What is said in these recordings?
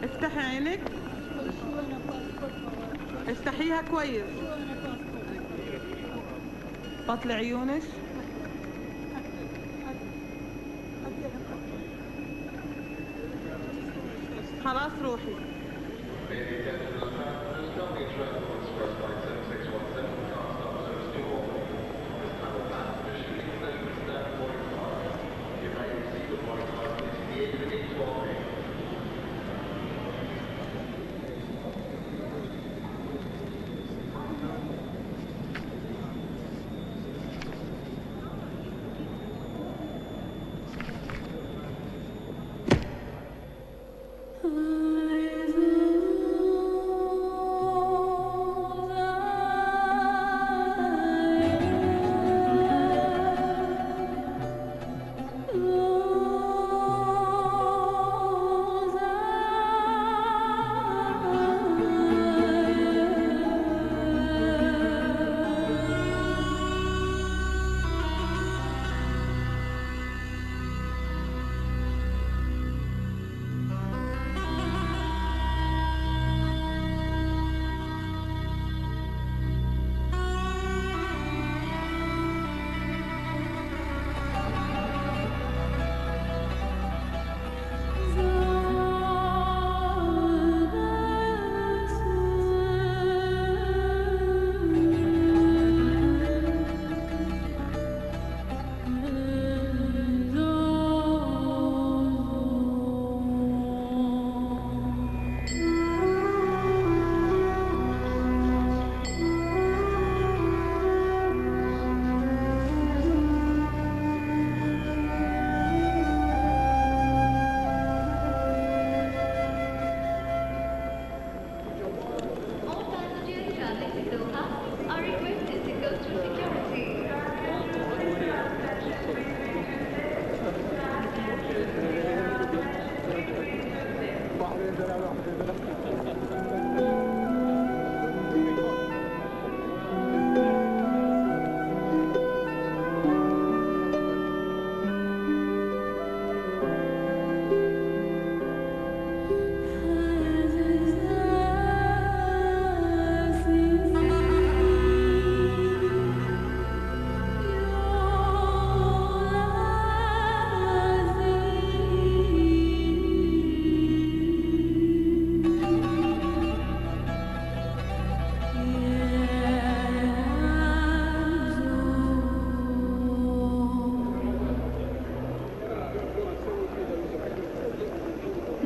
افتحي عينك، افتحيها كويس، بطل عيونك. خلاص روحي.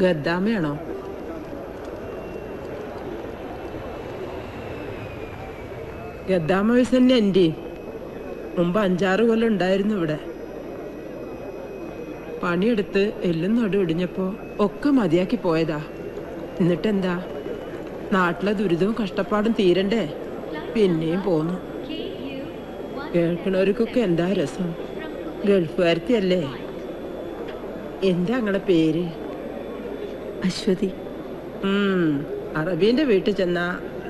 ഗദ്ദാമയാണോ? ഗദ്ദാമ വയസ്സ് തന്നെ എൻ്റെ. മുമ്പ് 5-6 കൊല്ലം ഉണ്ടായിരുന്നു ഇവിടെ. പണിയെടുത്ത് എല്ലും നടുവിടിഞ്ഞപ്പോ ഒക്കെ മതിയാക്കി പോയതാ. എന്നിട്ടെന്താ, നാട്ടിലെ ദുരിതവും കഷ്ടപ്പാടും തീരണ്ടേ, പിന്നെയും പോന്നു. കേൾക്കണവർക്കൊക്കെ എന്താ രസം. ഗൾഫുകാരത്തിയല്ലേ. എന്താ നിങ്ങളെ പേര്? അശ്വതി. അറബീന്റെ വീട്ടിൽ ചെന്നാ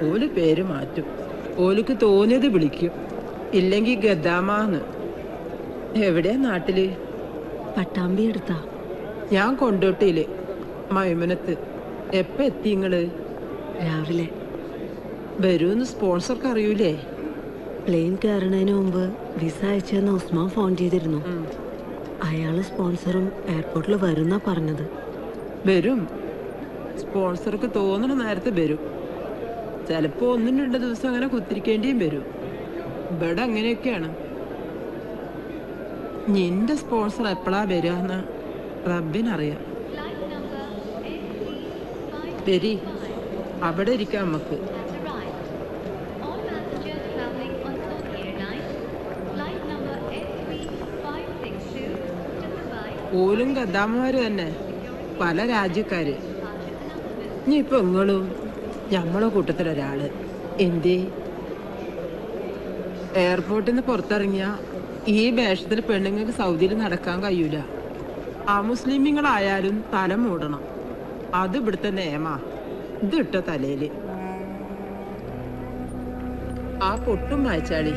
ഓല് പേര് മാറ്റും. ഓലിക്ക് തോന്നിയത് വിളിക്കും, ഇല്ലെങ്കിൽ ഗദ്ദാമാന്ന്. എവിടെയാ നാട്ടില്? പട്ടാമ്പി എടുത്താ. ഞാൻ കൊണ്ടോട്ടിയില് മൈമുനത്ത്. എപ്പ എത്തി നിങ്ങള്? രാവിലെ. വരൂന്ന് സ്പോൺസർക്ക് അറിയൂലേ? പ്ലെയിൻ കയറുന്നതിന് മുമ്പ് വിസ അയച്ചെന്ന് ഉസ്മാൻ ഫോൺ ചെയ്തിരുന്നു. അയാള് സ്പോൺസറും എയർപോർട്ടിൽ വരുന്നാ പറഞ്ഞത്. വരും. സ്പോൺസർക്ക് തോന്നണ നേരത്തെ വരും. ചിലപ്പോ 1-2 ദിവസം അങ്ങനെ കുത്തിരിക്കേണ്ടിയും വരും. ഇവിടെ അങ്ങനെയൊക്കെയാണ്. നിന്റെ സ്പോൺസർ എപ്പോഴാ വരികയെന്ന് റബ്ബിനറിയാം. വരി, അവിടെ ഇരിക്കാം നമുക്ക്. ഓലും ഗദ്ദാമമാര് തന്നെ, പല രാജ്യക്കാര്. ഇനിയിപ്പോ നിങ്ങളും ഞമ്മളെ കൂട്ടത്തിലൊരാള്. എന്തേ? എയർപോർട്ടിൽ നിന്ന് പുറത്തിറങ്ങിയ ഈ വേഷത്തിൽ പെണ്ണുങ്ങൾക്ക് സൗദിയിൽ നടക്കാൻ കഴിയൂല. മുസ്ലിമീങ്ങളായാലും തല മൂടണം. അത് ഇവിടുത്തെ നിയമാ. ഇത് ഇട്ട തലയില് ആ പൊട്ടും വായിച്ചാളി.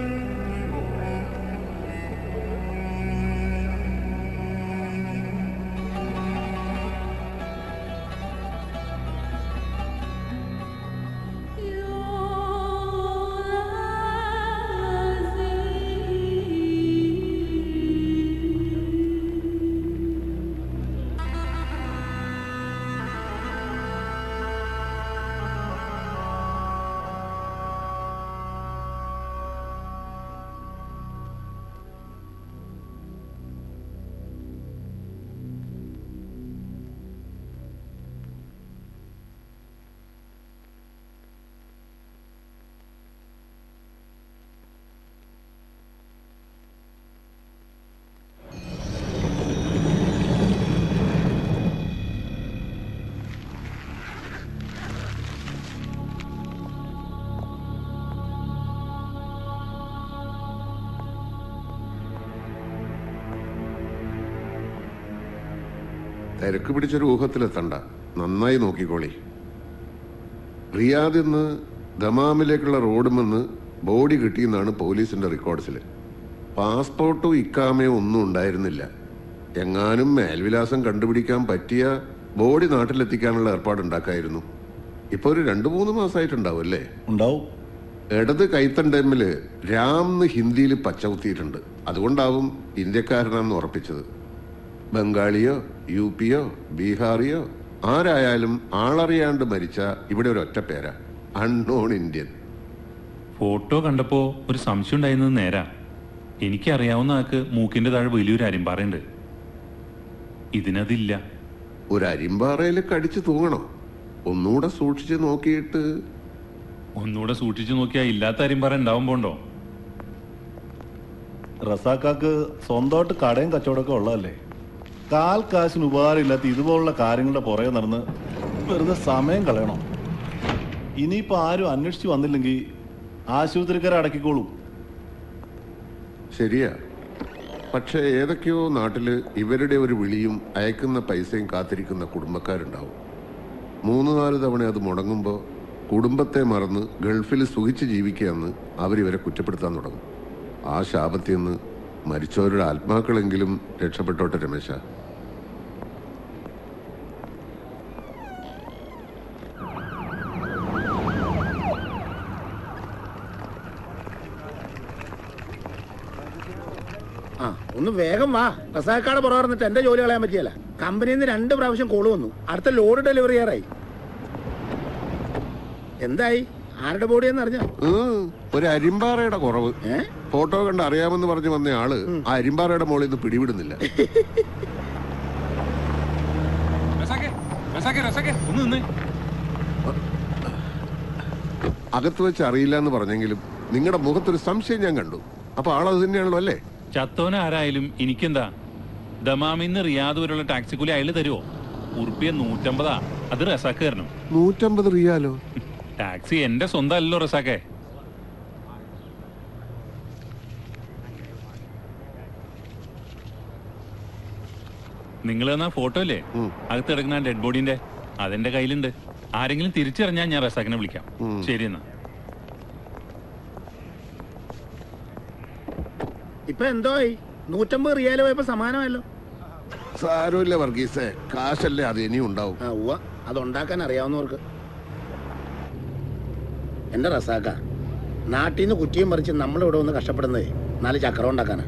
തിരക്ക് പിടിച്ചൊരു ഊഹത്തിലെത്തണ്ട. നന്നായി നോക്കിക്കോളി. റിയാദിൽ നിന്ന് ദമാമിലേക്കുള്ള റോഡുമെന്ന് ബോഡി കിട്ടിയെന്നാണ് പോലീസിന്റെ റെക്കോർഡ്സിൽ. പാസ്പോർട്ടും ഇക്കാമയോ ഒന്നും ഉണ്ടായിരുന്നില്ല. എങ്ങാനും മേൽവിലാസം കണ്ടുപിടിക്കാൻ പറ്റിയ ബോഡി നാട്ടിലെത്തിക്കാനുള്ള ഏർപ്പാടുണ്ടാക്കായിരുന്നു. ഇപ്പൊ ഒരു 2-3 മാസമായിട്ടുണ്ടാവും അല്ലേ? ഉണ്ടാവും. ഇടത് കൈത്തണ്ടമ്മില് രാംന്ന് ഹിന്ദിയിൽ പച്ചകുത്തിയിട്ടുണ്ട്. അതുകൊണ്ടാവും ഇന്ത്യക്കാരനാണെന്ന് ഉറപ്പിച്ചത്. ബംഗാളിയോ UP-യോ ബീഹാറിയോ ആരായാലും ആളറിയാണ്ട് മരിച്ച ഇവിടെ ഒരു ഒറ്റ പേരാ, അൺനോൺ ഇന്ത്യൻ. ഫോട്ടോ കണ്ടപ്പോ ഒരു സംശയം ഉണ്ടായിരുന്നത് നേരാ. എനിക്കറിയാവുന്ന ആൾക്ക് മൂക്കിന്റെ താഴെ വലിയൊരു അരിമ്പാറയുണ്ട്. ഇതിനതില്ല. ഒരു അരിമ്പാറയിൽ കടിച്ചു തൂങ്ങണോ? ഒന്നുകൂടെ സൂക്ഷിച്ച് നോക്കിയിട്ട്. ഒന്നുകൂടെ സൂക്ഷിച്ചു നോക്കിയാ ഇല്ലാത്ത അരിമ്പാറ ഉണ്ടാവും പോണ്ടോ? റസാക്കാക്ക് സ്വന്തമായിട്ട് കടയും കച്ചവടമൊക്കെ ഉള്ളതല്ലേ? കാൽ കാശിന് ഉപകാരമില്ലാത്ത ഇതുപോലുള്ള കാര്യങ്ങളുടെ പുറകെ നടന്ന് വെറുതെ സമയം കളയണം. ഇനിയിപ്പോൾ ആരും അന്വേഷിച്ച് വന്നില്ലെങ്കിൽ ആശുപത്രിക്കാരെ അടക്കിക്കോളും. ശരിയാ. പക്ഷെ ഏതൊക്കെയോ നാട്ടില് ഇവരുടെ ഒരു വിളിയും അയക്കുന്ന പൈസയും കാത്തിരിക്കുന്ന കുടുംബക്കാരുണ്ടാവും. 3-4 തവണ അത് മുടങ്ങുമ്പോൾ കുടുംബത്തെ മറന്ന് ഗൾഫിൽ സുഖിച്ച് ജീവിക്കുകയെന്ന് അവരിവരെ കുറ്റപ്പെടുത്താൻ തുടങ്ങും. ആ ശാപത്തിൽ നിന്ന് മരിച്ചവരുടെ ആത്മാക്കളെങ്കിലും രക്ഷപ്പെട്ടോട്ടെ രമേശ. ഒന്ന് വേഗം വാ. റസാക്കാട് പുറകർന്നിട്ട് എന്റെ ജോലി കളയാൻ പറ്റിയല്ല. കമ്പനിയിൽ നിന്ന് 2 പ്രാവശ്യം കോള് വന്നു. അടുത്ത ലോഡ് ഡെലിവറി ചെയ്യാറായി. എന്തായി? ആരുടെ ബോഡിയെന്ന് അറിഞ്ഞോ? ഒരു അരിമ്പാറയുടെ കുറവ്. ഫോട്ടോ കണ്ട് അറിയാമെന്ന് പറഞ്ഞു വന്ന ആള് ആ അരിമ്പാറയുടെ മോളിൽ നിന്ന് പിടിവിടുന്നില്ല. അകത്ത് വെച്ച് അറിയില്ല എന്ന് പറഞ്ഞെങ്കിലും നിങ്ങളുടെ മുഖത്തൊരു സംശയം ഞാൻ കണ്ടു. അപ്പൊ ആളത് തന്നെയാണല്ലോ അല്ലേ? ചത്തോന ആരായാലും എനിക്കെന്താ? ദമാമിന്ന് റിയാദ് വരെയുള്ള ടാക്സി കൂലി അയാൾ തരുമോ? ₹150. അത് റസാക്ക് തരണം. 150 റിയാലോ? ടാക്സി എന്റെ സ്വന്തം അല്ലല്ലോ റസാക്കെ. നിങ്ങൾ തന്ന ഫോട്ടോ അല്ലേ അകത്ത് കിടക്കുന്ന ഡെഡ് ബോഡിന്റെ? അതെന്റെ കയ്യിലുണ്ട്. ആരെങ്കിലും തിരിച്ചറിഞ്ഞാൽ ഞാൻ റസാക്കിനെ വിളിക്കാം. ശരി എന്നാ. ഇപ്പൊ എന്തോയി? 150 റിയാല് പോയപ്പോ സമാനമല്ലോ. സാരമില്ല വർഗീസേ, കാശല്ലേ അത് ഇനിയും ഉണ്ടാവും. അതുണ്ടാക്കാൻ അറിയാവുന്നവർക്ക്. എന്റെ റസാക്ക, നാട്ടിൽ നിന്ന് കുറ്റിയും പറിച്ച് നമ്മളിവിടെ ഒന്ന് കഷ്ടപ്പെടുന്നത് 4 ചക്രം ഉണ്ടാക്കാനാ.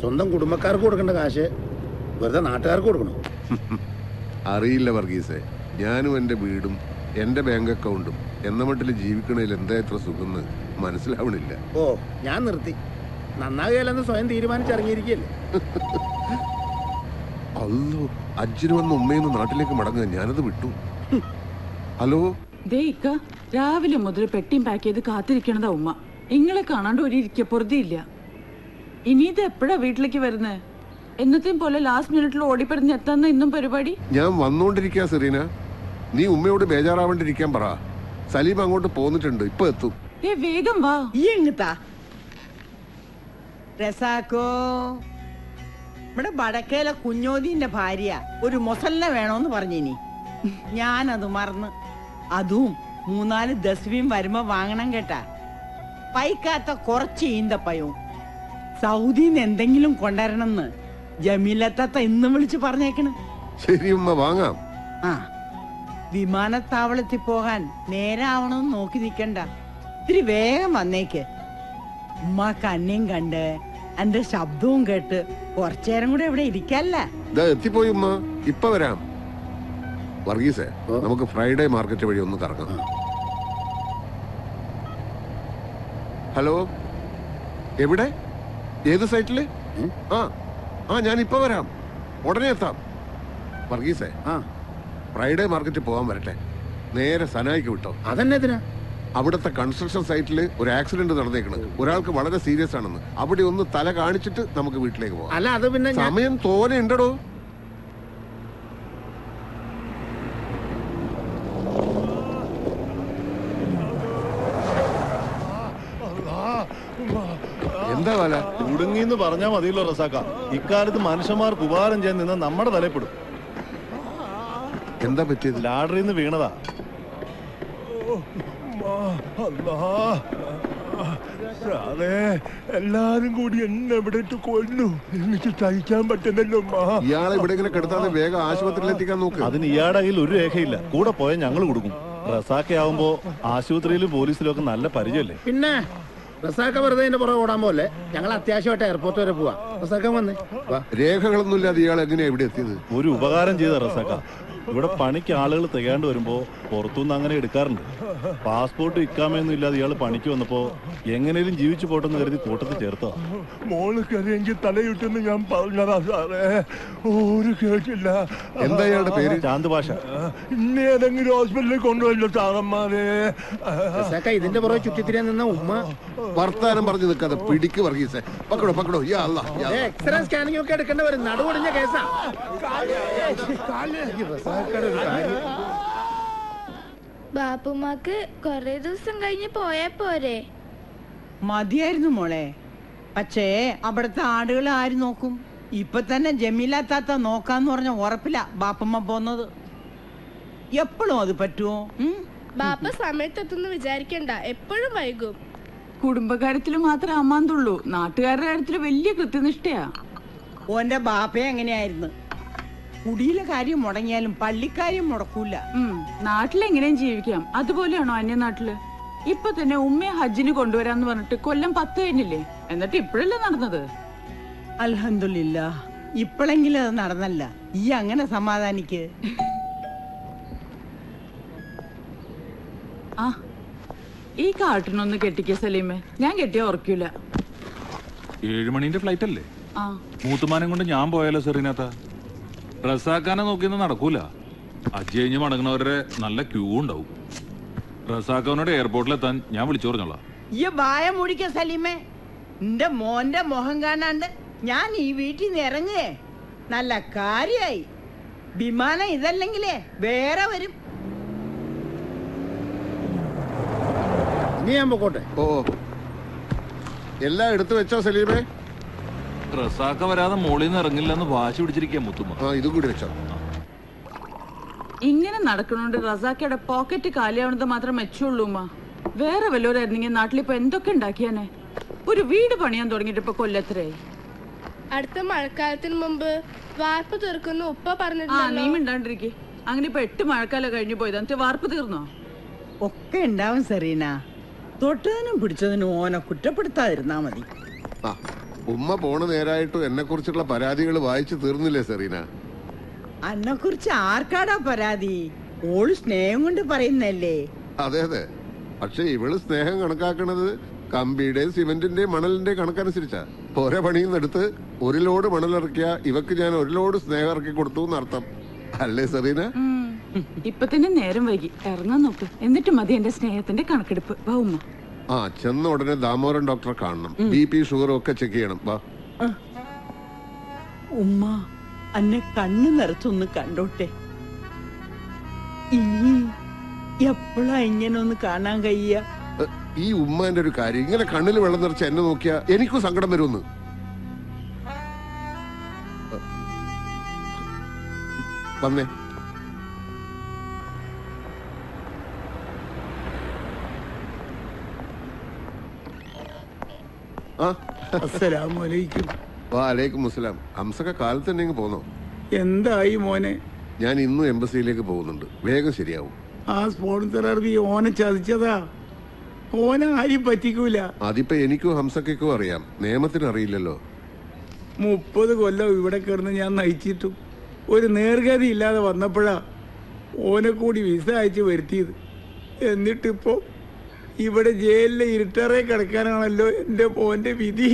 സ്വന്തം കുടുംബക്കാർക്ക് കൊടുക്കേണ്ട കാശ് വെറുതെ നാട്ടുകാർക്ക് കൊടുക്കണം. അറിയില്ല വർഗീസേ, ഞാനും എന്റെ വീടും എന്റെ ബാങ്ക് അക്കൗണ്ടും എന്ന മട്ടിൽ ജീവിക്കണതിൽ എന്താ ഇത്ര സുഖം മനസ്സിലാവണില്ല. ഓ, ഞാൻ നിർത്തി. നന്നാകുകയല്ലെന്ന് സ്വയം തീരുമാനിച്ചിറങ്ങിയിരിക്കല്ലേ. അല്ലോ, അച്ഛന് വന്ന് ഉമ്മയെന്ന് നാട്ടിലേക്ക് മടങ്ങുക. ഞാനത് വിട്ടു. ഹലോ രാവിലെ മുതൽ പെട്ടിയും പാക്ക് ചെയ്ത് കാത്തിരിക്കണതാ ഉമ്മ. നിങ്ങളെ കാണാണ്ട് ഒരു ഇരിക്കപ്പുറതിയില്ല. ഇനി ഇത് എപ്പോഴാ വീട്ടിലേക്ക് വരുന്നത്? എന്നത്തെയും പോലെ ലാസ്റ്റ് മിനിറ്റിൽ ഓടിപ്പറഞ്ഞ് എത്താന്ന ഇന്നും പരിപാടി. ഞാൻ വന്നോണ്ടിരിക്കാ സെറീന. നീ ഉമ്മയോട് ബേജാറാവേണ്ടിരിക്കാൻ പറ. സലീം അങ്ങോട്ട് പോന്നിട്ടുണ്ട്, ഇപ്പൊ എത്തും. വേഗം വാ. രസാക്കോ, ഇവിടെ വടക്കേലെ കുഞ്ഞോദീന്റെ ഭാര്യ ഒരു മൊസലിനെ വേണോന്ന് പറഞ്ഞിനി. ഞാനത് മറന്ന്. അതും 3-4 ദസ്വിയും വരുമ്പോ വാങ്ങണം കേട്ടാ. പൈക്കാത്ത കുറച്ച് ഈന്തപ്പയവും സൗദിന്ന് എന്തെങ്കിലും കൊണ്ടുവരണമെന്ന് ജമീലത്ത ഇന്നും വിളിച്ച് പറഞ്ഞേക്കണ്. ശരി ഉമ്മ, വാങ്ങാം. ആ, വിമാനത്താവളത്തിൽ പോകാൻ നേരാവണമെന്ന് നോക്കി നിക്കണ്ട. ഇത്തിരി വേഗം വന്നേക്ക്. ഉമ്മ കണ്ണിയും കണ്ട് എന്റെ ശബ്ദവും കേട്ട് കുറച്ചേരം കൂടെ ഇവിടെ ഇരിക്കല്ല. എത്തിപ്പോയി ഉമ്മ, ഇപ്പൊ വരാം. വർഗീസേ, നമുക്ക് ഫ്രൈഡേ മാർക്കറ്റ് വഴി ഒന്ന് കറങ്ങാം. ഹലോ, എവിടെ? ഏത് സൈറ്റില്? ഞാനിപ്പോ വരാം, ഉടനെ എത്താം. വർഗീസേ, ഫ്രൈഡേ മാർക്കറ്റ് പോകാൻ വരട്ടെ. നേരെ സനായിക്ക് വിട്ടോ. അതെന്നെതിനാ? അവിടുത്തെ കൺസ്ട്രക്ഷൻ സൈറ്റിൽ ഒരു ആക്സിഡന്റ് നടന്നേക്കണ്. ഒരാൾക്ക് വളരെ സീരിയസ് ആണെന്ന്. അവിടെ ഒന്ന് തല കാണിച്ചിട്ട് നമുക്ക് വീട്ടിലേക്ക് പോകാം. അല്ല, അത് പിന്നെ സമയം തോനെ ഉണ്ടോ? എന്താ വല? കുടുങ്ങിന്ന് പറഞ്ഞാൽ മതിയല്ലോ റസാക്ക. ഇക്കാലത്ത് മനുഷ്യന്മാർക്ക് ഉപകാരം ചെയ്യാൻ നിന്ന് നമ്മുടെ തലപ്പെടും. എന്താ പറ്റിയത്? ലാഡറിൽ നിന്ന് വീണതാ. എല്ലാരും കൂടി എന്നെ ഇവിടെ ഇട്ട് കൊല്ലു. എനിക്ക് സഹിക്കാൻ പറ്റുന്നല്ലോ. ഇയാളെ ഇവിടെ ഇങ്ങനെ കിടത്താതെ വേഗം ആശുപത്രിയിൽ എത്തിക്കാൻ നോക്ക്. അതിന് ഇയാളുടെ കയ്യിൽ ഒരു രേഖയില്ല. കൂടെ പോയാൽ ഞങ്ങൾ കൊടുക്കും. റസാക്കയാവുമ്പോ ആശുപത്രിയിലും പോലീസിലും ഒക്കെ നല്ല പരിചയല്ലേ. പിന്നെ റസാക്ക വെറുതെ എന്റെ പുറകെ ഓടാൻ പോലെ ഞങ്ങൾ അത്യാവശ്യമായിട്ട് എയർപോർട്ട് വരെ പോവാ. റസാക്ക വന്നേ. രേഖകളൊന്നും ഇല്ലാതെ ഇയാൾ എങ്ങനെയാ ഇവിടെ എത്തിയത്? ഒരു ഉപകാരം ചെയ്ത റസാക്ക. ഇവിടെ പണിക്ക് ആളുകൾ തികയാണ്ട് വരുമ്പോ പുറത്തുനിന്ന് അങ്ങനെ എടുക്കാറുണ്ട്. പാസ്പോർട്ട് ഇക്കാമയൊന്നും ഇല്ലാതെ ഇയാൾ പണിക്ക് വന്നപ്പോ എങ്ങനെയും ജീവിച്ചു പോട്ടെന്ന് കരുതി കൂട്ടത്തിൽ ചേർത്തോ. മോള് കരയെങ്കിൽ തലയിട്ടെന്ന് ഞാൻ പറഞ്ഞതാ സാറേ. ഒരു കേട്ടില്ല. എന്താ ഇയാളുടെ പേര്? ചാന്ത് ഭാഷ. ഇന്നെ ഏതെങ്കിലും ഹോസ്പിറ്റലിൽ കൊണ്ടുപോയല്ലോ സാറന്മാരെ. റസാക്ക ഇതിന്റെ പുറകെ ചുറ്റിത്തിരിയാൻ നിന്ന ഉമ്മ വർത്താനം പറഞ്ഞു നിൽക്കാതെ പിടിക്ക് വർഗീസേ. പക്കടോ പക്കടോ. എക്സ്റേ സ്കാനിങ് ഒക്കെ എടുക്കേണ്ടി വരും. നടുവൊടിഞ്ഞ കേസാ. ബാപ്പുമാക്ക് കൊറേ ദിവസം കഴിഞ്ഞ് പോയാ പോരെ? മതിയായിരുന്നു മോളെ. പക്ഷേ അവിടുത്തെ ആടുകൾ ആര് നോക്കും? ഇപ്പൊ തന്നെ ജമീല താത്ത നോക്കാന്ന് പറഞ്ഞ ഉറപ്പില്ല ബാപ്പമ്മ പോന്നത്. എപ്പോഴും അത് പറ്റുമോ? ബാപ്പ സമയത്തെത്തുന്ന് വിചാരിക്കണ്ട, എപ്പോഴും വൈകും. കുടുംബകാര്യത്തിൽ മാത്രമേ അമ്മാന്തുള്ളൂ. നാട്ടുകാരുടെ കാര്യത്തിൽ വലിയ കൃത്യനിഷ്ഠയാ. ഓന്റെ ബാപ്പയെ എങ്ങനെയായിരുന്നു? കുടിയിലെ കാര്യം മുടങ്ങിയാലും പള്ളിക്കാര്യം മുടക്കൂല. നാട്ടിലെങ്ങനെയും ജീവിക്കാം. അതുപോലെയാണോ അന്യനാട്ടില്? ഇപ്പൊ തന്നെ ഉമ്മയെ ഹജ്ജിന് കൊണ്ടുവരാന്ന് പറഞ്ഞിട്ട് കൊല്ലം 10 കഴിഞ്ഞില്ലേ? എന്നിട്ട് ഇപ്പോഴല്ലേ നടന്നത്? അൽഹംദുലില്ലാ, ഇപ്പോഴെങ്കിലും അത് നടന്നല്ല. ഈ അങ്ങനെ സമാധാനിക്ക്. ആ ഈ കാട്ടിനൊന്ന് കെട്ടിക്ക സലീമേ. ഞാൻ കെട്ടിയാ ഉറക്കൂല. 7 മണിന്റെ ഫ്ലൈറ്റ് അല്ലേ? മൂത്തുമാനം കൊണ്ട് ഞാൻ പോയാലോ സെറീനാത്ത? റസാക്കാനെ നോക്കിയൊന്നും നടക്കൂല. ഹജ്ജ് കഴിഞ്ഞ് മടങ്ങുന്നവരുടെ നല്ല ക്യൂ ഉണ്ടാവും. റസാഖവനോട് എയർപോർട്ടിലെത്താൻ ഞാൻ വിളിച്ചു പറഞ്ഞോളാം. ഈ വായ മൂടിക്ക സലീമേ. എന്റെ മോന്റെ മുഖം കാണാണ്ട് ഞാൻ ഈ വീട്ടിൽ നിന്ന് ഇറങ്ങേ നല്ല കാര്യായി. വിമാനം ഇതല്ലെങ്കിലേ വേറെ വരും. നീ ഞാൻ പോട്ടെ. ഓ എല്ലാം എടുത്തു വെച്ചോ സലീമേ? റസാക്ക വരാതെ മോളിൽ നിന്ന് ഇറങ്ങില്ലെന്ന് വാശി പിടിച്ചിരിക്കുക മുത്തുമ്മ. ഇതും കൂടി വെച്ചോ. ഇങ്ങനെ നടക്കണോണ്ട് റസാക്കയുടെ പോക്കറ്റ് കാലിയാവണത് മാത്രം മെച്ചുള്ളൂ. വേറെ വല്ലവരായിരുന്നെങ്കിൽ നാട്ടിലിപ്പോ എന്തൊക്കെ ഉണ്ടാക്കിയാനെ. ഒരു വീട് പണിയാൻ തുടങ്ങിയിട്ട് ഇപ്പൊ കൊല്ലത്രയായി. അടുത്ത മഴക്കാലത്തിന് മുമ്പ് വാർപ്പ് തീർക്കുന്നു ഉപ്പ നീ പറഞ്ഞിട്ടുണ്ടല്ലോ. മിണ്ടാണ്ടിരിക്കെ. അങ്ങനെ ഇപ്പൊ 8 മഴക്കാലം കഴിഞ്ഞു പോയത്. എന്നിട്ട് വാർപ്പ് തീർന്നോ? ഒക്കെ ഉണ്ടാവും സെറീന. തൊട്ടതിനും പിടിച്ചതിനും ഓനെ കുറ്റപ്പെടുത്താതിരുന്നാ മതി. ഉമ്മ പോണ നേരായിട്ടും എന്നെ കുറിച്ചുള്ള പരാതികൾ വായിച്ചു തീർന്നില്ലേ സെറീന? അന്നെ കുറിച്ച് ആർക്കാടാ പരാതി? ഓള് സ്നേഹം കൊണ്ട് പറയുന്നല്ലേ. അതെ അതെ. പക്ഷെ ഇവള് സ്നേഹം കണക്കാക്കണത് കമ്പിയുടെയും സിമെന്റിന്റെയും മണലിന്റെയും കണക്കനുസരിച്ചാ. ഓരോ പണിയിൽ നിന്നെടുത്ത് 1 ലോഡ് മണലിറക്കിയ ഇവക്ക് ഞാൻ 1 ലോഡ് സ്നേഹം ഇറക്കി കൊടുത്തു എന്നർത്ഥം അല്ലേ സെറീന? ഇപ്പൊ തന്നെ നേരം വൈകി. ഇറങ്ങാൻ നോക്ക്. എന്നിട്ട് മതി എന്റെ സ്നേഹത്തിന്റെ കണക്കെടുപ്പ്. വാ ഉമ്മ. ചെന്ന ഉടനെ ദാമോദരൻ ഡോക്ടറെ കാണണം. BP ഷുഗറും ഒക്കെ ചെക്ക് ചെയ്യണം. വാ. ഉമ്മ അന്നെ കണ്ണു നിറച്ചൊന്ന് കണ്ടോട്ടെ. ഇനി എപ്പോഴാ ഇങ്ങനെ ഒന്ന് കാണാൻ കഴിയ? ഈ ഉമ്മാന്റെ ഒരു കാര്യം, ഇങ്ങനെ കണ്ണിൽ വെള്ളം നിറച്ച് എന്നെ നോക്കിയാ എനിക്കും സങ്കടം വരുമെന്ന്. വന്നേ. വാലേക്കും മുസ്സലാം. ഹംസക്ക കാലത്ത് തന്നെ പോന്നോ? എന്തായി മോനെ? ഞാൻ ഇന്നും എംബസിയിലേക്ക് പോകുന്നുണ്ട്. വേഗം ശരിയാവും. ആ സ്പോൺസർ അറബി ഓനെ ചതിച്ചതാ. ഓനെ ആരും പറ്റിക്കൂല. അതിപ്പോ എനിക്കും ഹംസക്കും അറിയാം, നിയമത്തിന് അറിയില്ലല്ലോ. 30 കൊല്ലം ഇവിടെ കിടന്ന് ഞാൻ നയിച്ചിട്ടും ഒരു നേർഗതി ഇല്ലാതെ വന്നപ്പോഴാ ഓനെ കൂടി വിസ അയച്ച് വരുത്തിയത്. എന്നിട്ടിപ്പോ ഇവിടെ ജയിലിലെ ഇരുട്ടറേ കിടക്കാനാണല്ലോ എന്റെ മോന്റെ വിധി.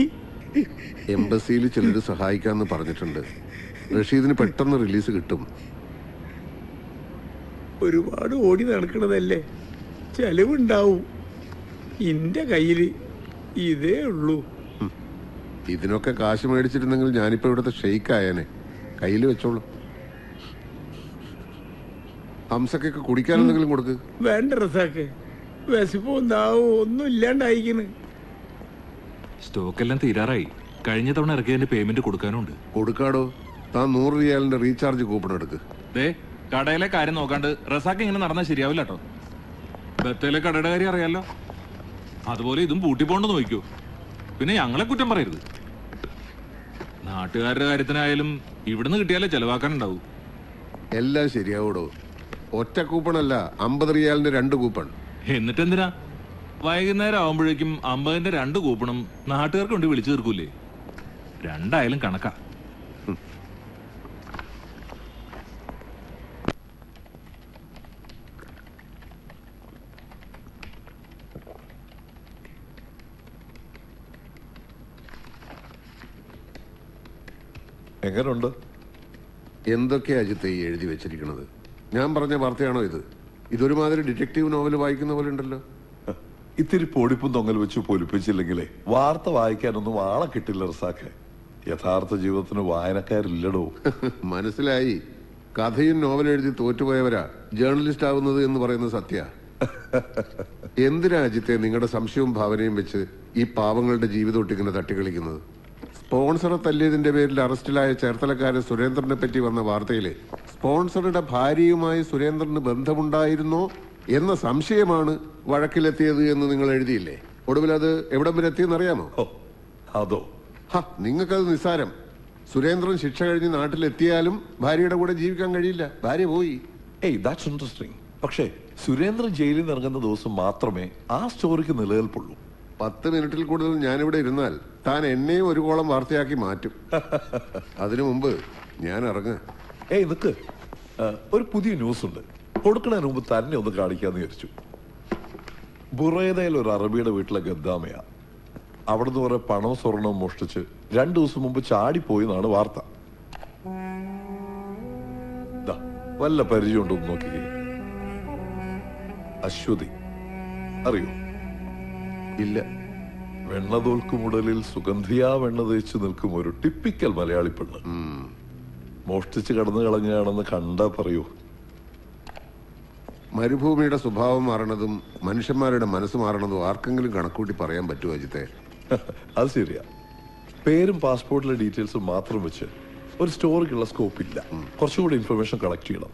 എംബസിയിൽ ചിലര് സഹായിക്കാന്ന് പറഞ്ഞിട്ടുണ്ട്. റഷീദിന് പെട്ടെന്ന് റിലീസ് കിട്ടും. ഒരുപാട് ഓടി നടക്കണതല്ലേ, ചെലവുണ്ടാവും. എന്റെ കയ്യില് ഇതേ ഉള്ളൂ. ഇതിനൊക്കെ കാശ് മേടിച്ചിരുന്നെങ്കിൽ ഞാനിപ്പോ ഇവിടുത്തെ ഷെയ്ക്ക് ആയേനെ. കയ്യിൽ വെച്ചോളൂ. ഹംസക്കൊക്കെ കുടിക്കാൻ എന്തെങ്കിലും കൊടുക്ക്. വേണ്ട റസാക്ക്, വിശപ്പോ എന്താവോ ഒന്നും ഇല്ലാണ്ടായിക്കുന്നു. സ്റ്റോക്കെല്ലാം തീരാറായി. കഴിഞ്ഞ തവണ ഇറക്കിയതിന്റെ പേയ്മെന്റ് കൊടുക്കാനുണ്ട്. കൊടുക്കാടോ. താൻ 100 റിയാലിന്റെ റീചാർജ് കൂപ്പൺ എടുക്ക്. കടയിലെ കാര്യം നോക്കാണ്ട് റസാക്ക് ഇങ്ങനെ നടന്നാൽ ശരിയാവില്ല കേട്ടോ. ബത്തേലെ കടയുടെ കാര്യം അറിയാലോ, അതുപോലെ ഇതും പൂട്ടിപ്പോണ്ടെന്ന് നോക്കൂ. പിന്നെ ഞങ്ങളെ കുറ്റം പറയരുത്. നാട്ടുകാരുടെ കാര്യത്തിനായാലും ഇവിടുന്ന് കിട്ടിയാലേ ചെലവാക്കാനുണ്ടാവൂ. എല്ലാം ശരിയാവൂടോ. ഒറ്റ കൂപ്പണല്ല, 50 റിയാലിന്റെ 2 കൂപ്പൺ. എന്നിട്ടെന്തിനാ വൈകുന്നേരം ആവുമ്പോഴേക്കും 50ന്റെ 2 കൂപ്പണും നാട്ടുകാർക്ക് കൊണ്ട് വിളിച്ചു തീർക്കൂലേ? രണ്ടായാലും കണക്കാ. എങ്ങനെയുണ്ട്? എന്തൊക്കെയാ അജിത്ത് ഈ എഴുതി വെച്ചിരിക്കുന്നത്? ഞാൻ പറഞ്ഞ വാർത്തയാണോ ഇത്? ഇതൊരുമാതിരി ഡിറ്റക്റ്റീവ് നോവൽ വായിക്കുന്ന പോലെ ഉണ്ടല്ലോ. ഇത്തിരി പൊടിപ്പും തൊങ്ങൽ വെച്ച് പൊലിപ്പിച്ചില്ലെങ്കിലേ വാർത്ത വായിക്കാനൊന്നും ആളെ കിട്ടില്ല റസാഖെ. യഥാർത്ഥ ജീവിതത്തിന് വായനക്കാരില്ലടോ. മനസ്സിലായി. കഥയും നോവൽ എഴുതി തോറ്റുപോയവരാ ജേർണലിസ്റ്റ് ആവുന്നത് എന്ന് പറയുന്നത് സത്യ. എന്തിനാ അജിത്തെ നിങ്ങളുടെ സംശയവും ഭാവനയും വെച്ച് ഈ പാവങ്ങളുടെ ജീവിതം ഒട്ടിങ്ങനെ തട്ടിക്കളിക്കുന്നത്? സ്പോൺസറെ തല്ലിയതിന്റെ പേരിൽ അറസ്റ്റിലായ ചേർത്തലക്കാരൻ സുരേന്ദ്രനെ പറ്റി വന്ന വാർത്തയില് സ്പോൺസറുടെ ഭാര്യയുമായി സുരേന്ദ്രന് ബന്ധമുണ്ടായിരുന്നോ എന്ന സംശയമാണ് വഴക്കിലെത്തിയത് എന്ന് നിങ്ങൾ എഴുതിയില്ലേ? ഒടുവിൽ അത് എവിടം വരെ എത്തിയെന്നറിയാമോ? അതോ നിങ്ങൾക്കത് നിസ്സാരം. സുരേന്ദ്രൻ ശിക്ഷ കഴിഞ്ഞ് നാട്ടിലെത്തിയാലും ഭാര്യയുടെ കൂടെ ജീവിക്കാൻ കഴിയില്ല. ഭാര്യ പോയി. That's interesting. പക്ഷേ സുരേന്ദ്രൻ ജയിലിൽ നിന്ന് ഇറങ്ങുന്ന ദിവസം മാത്രമേ ആ സ്റ്റോറിക്ക് നിലനിൽപ്പുള്ളൂ. 10 മിനിറ്റിൽ കൂടുതൽ ഞാനിവിടെ ഇരുന്നാൽ താൻ എന്നെയും ഒരു കോളം വാർത്തയാക്കി മാറ്റും. അതിനു മുമ്പ് ഞാൻ ഇറങ്ങ. നിക്ക്, ഒരു പുതിയ ന്യൂസ് ഉണ്ട്. കൊടുക്കുന്നതിന് മുമ്പ് തന്നെ ഒന്ന് കാണിക്കാന്ന് വിചാരിച്ചു. ബുറൈദയിൽ ഒരു അറബിയുടെ വീട്ടിലെ ഗദ്ദാമയാ. അവിടുന്ന് കുറെ പണവും സ്വർണവും മോഷ്ടിച്ച് 2 ദിവസം മുമ്പ് ചാടിപ്പോയി എന്നാണ് വാർത്ത. വല്ല പരിചയം ഉണ്ടോന്ന് നോക്കിക്കേ. അശ്വതി അറിയോ? ഇല്ല. വെണ്ണതോൽക്കുമുടലിൽ സുഗന്ധിയാ വെണ്ണ തേച്ചു നിൽക്കും ഒരു ടിപ്പിക്കൽ മലയാളി പെണ്ണ്. മോഷ്ടിച്ച് കടന്നു കളഞ്ഞാണെന്ന് കണ്ടാ പറയൂ. മരുഭൂമിയുടെ സ്വഭാവം മാറണതും മനുഷ്യന്മാരുടെ മനസ്സ് മാറണതും ആർക്കെങ്കിലും കണക്കൂട്ടി പറയാൻ പറ്റുമോ അജിത്തെ? അത് ശരിയാ. പേരും പാസ്പോർട്ടിലെ ഡീറ്റെയിൽസും മാത്രം വെച്ച് ഒരു സ്റ്റോറിക്കുള്ള സ്കോപ്പ് ഇല്ല. കുറച്ചുകൂടി ഇൻഫർമേഷൻ കളക്ട് ചെയ്യണം.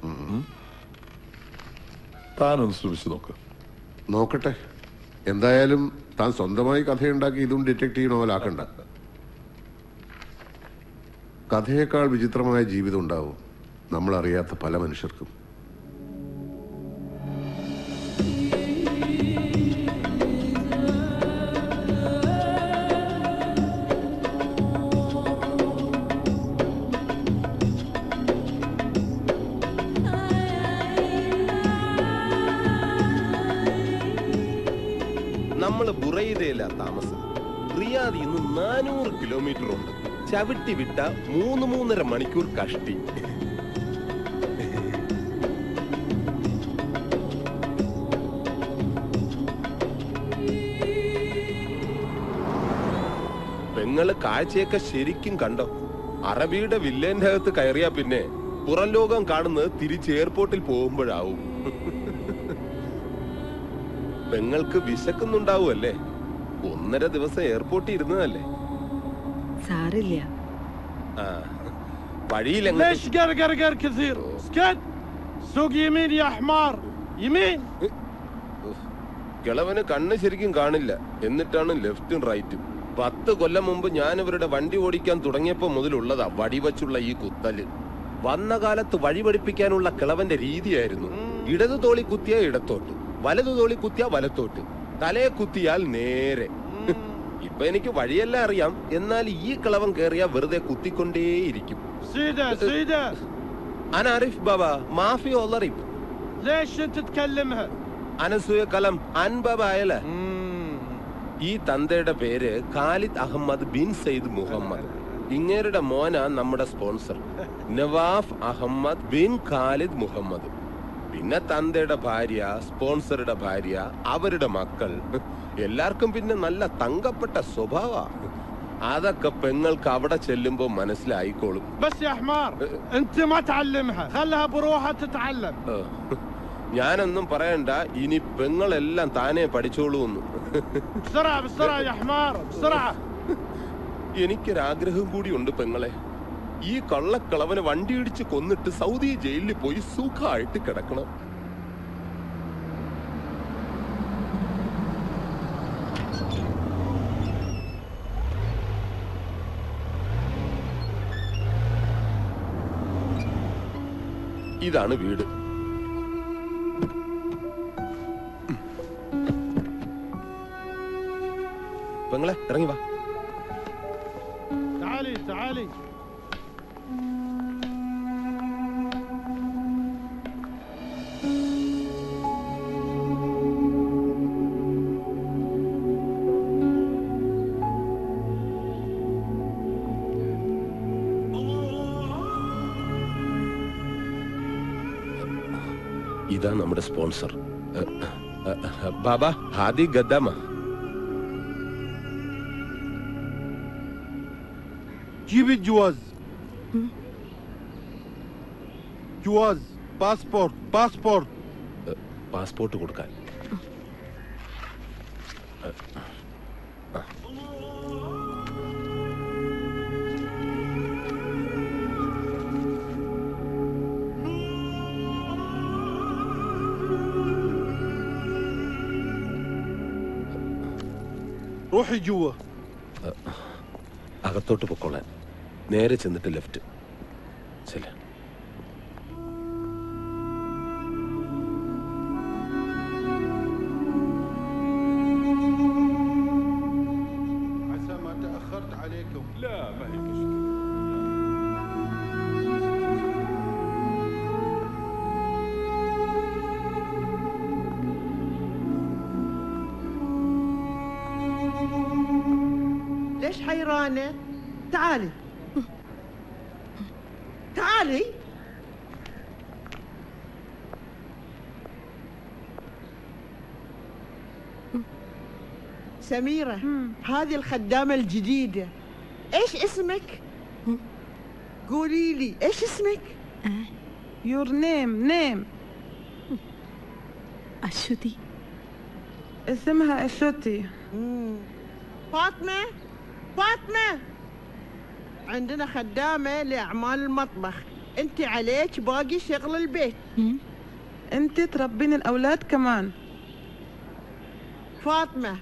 താനൊന്ന് ശ്രമിച്ചു നോക്കട്ടെ. എന്തായാലും താൻ സ്വന്തമായി കഥയുണ്ടാക്കി ഇതും ഡിറ്റക്റ്റീവ് നോവലാക്കണ്ട. കഥയേക്കാൾ വിചിത്രമായ ജീവിതം ഉണ്ടാവും നമ്മൾ അറിയാത്ത പല മനുഷ്യർക്കും. നമ്മള് ബുറൈദയിലാ താമസം. റിയാദിൽ നിന്ന് 400 കിലോമീറ്റർ ഉണ്ട്. ചവിട്ടി വിട്ട 3-3.5 മണിക്കൂർ കഷ്ടി. പെങ്ങള് കാഴ്ചയൊക്കെ ശരിക്കും കണ്ടോ? അറബിയുടെ വില്ലേന്റെ അകത്ത് കയറിയാ പിന്നെ പുറം ലോകം കാണുന്നത് തിരിച്ച് എയർപോർട്ടിൽ പോകുമ്പോഴാവും. പെങ്ങൾക്ക് വിശക്കുന്നുണ്ടാവുമല്ലേ? 1.5 ദിവസം എയർപോർട്ടിൽ ഇരുന്നതല്ലേ? സാരില്ല. കിളവന് കണ്ണ് ശരിക്കും കാണില്ല. എന്നിട്ടാണ് ലെഫ്റ്റും റൈറ്റും. 10 കൊല്ലം മുമ്പ് ഞാൻ ഇവരുടെ വണ്ടി ഓടിക്കാൻ തുടങ്ങിയപ്പോ മുതലുള്ളതാ വടിവച്ചുള്ള ഈ കുത്തല്. വന്ന കാലത്ത് വഴി പഠിപ്പിക്കാനുള്ള കിളവന്റെ രീതിയായിരുന്നു ഇടതു തോളി കുത്തിയ ഇടത്തോട്ട്, വലതു തോളി കുത്തിയ വലത്തോട്ട്, തലയെ കുത്തിയാൽ നേരെ. ഇപ്പൊ എനിക്ക് വഴിയെല്ലാം അറിയാം. എന്നാൽ ഈ കിളവൻ കേറിയാ വെറുതെ കുത്തിക്കൊണ്ടേയിരിക്കും. അനാരിഫ് ബാബ മാഫി ഒളറിബ് അനസൂയ കലം അൻബാബായല. ഈ തന്തയുടെ പേര് Khalid Ahmed bin Sayyid Muhammad. ഇങ്ങേരുടെ മോനാ നമ്മുടെ sponsor Nawaf Ahmed bin Khalid Muhammad. പിന്നെ തന്തയുടെ ഭാര്യ, സ്പോൺസറുടെ ഭാര്യ, അവരുടെ മക്കൾ. എല്ലാവർക്കും പിന്നെ നല്ല തങ്കപ്പെട്ട സ്വഭാവ. അതൊക്കെ പെങ്ങൾക്ക് അവിടെ ചെല്ലുമ്പോ മനസ്സിലായിക്കോളും. ഞാനൊന്നും പറയണ്ട, ഇനി പെങ്ങളെല്ലാം താനേ പഠിച്ചോളൂന്ന്. എനിക്കൊരാഗ്രഹം കൂടി ഉണ്ട് പെങ്ങളെ. ഈ കള്ളക്കളവനെ വണ്ടി ഇടിച്ച് കൊന്നിട്ട് സൗദി ജയിലിൽ പോയി സുഖമായിട്ട് കിടക്കണം. ഇതാണ് വീട്. പെങ്ങളെ ഇറങ്ങി വാ. ഇതാ നമ്മുടെ സ്പോൺസർ ബാബ ഹാദി ഗദ്ദാമ. جيب الجواز. جواز باسبورت. പാസ്പോർട്ട് കൊടുക്കാൻ. روحي جوا. അകത്തോട്ട് പൊക്കോളാൻ. നേരെ ചെന്നിട്ട് ലെഫ്റ്റ്. ശരി. عسى ما تأخرت عليكم. لا ما هي مشكلة. ليش حيرانة؟ تعالي تعالي. سميرة هذه الخدامة الجديدة. ايش اسمك؟ قولي لي ايش اسمك؟ Your name. അശ്വതി. اسمها أشوتي. فاطمة عندنا خدامة لأعمال المطبخ. انت عليك باقي شغل البيت. أنت تربين الأولاد كمان. فاطمة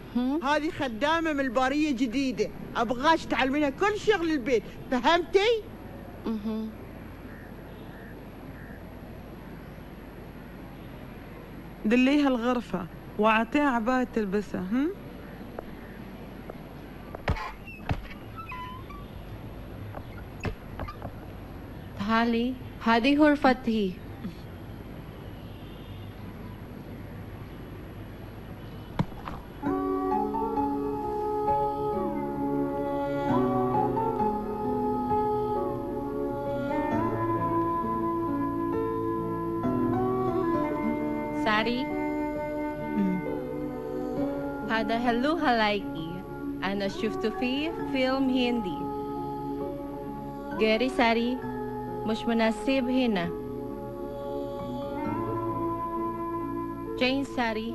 هذه خدامة من البارية جديدة، أبغاش تعلمينها كل شغل البيت، فهمتي؟ دليها الغرفة وأعطيها عباية تلبسها. تعالي هذه غرفتي. ساري هذا هلو هلايكي. أنا شفته في فيلم هندي. غيري ساري مش مناسب هنا. جين ساري.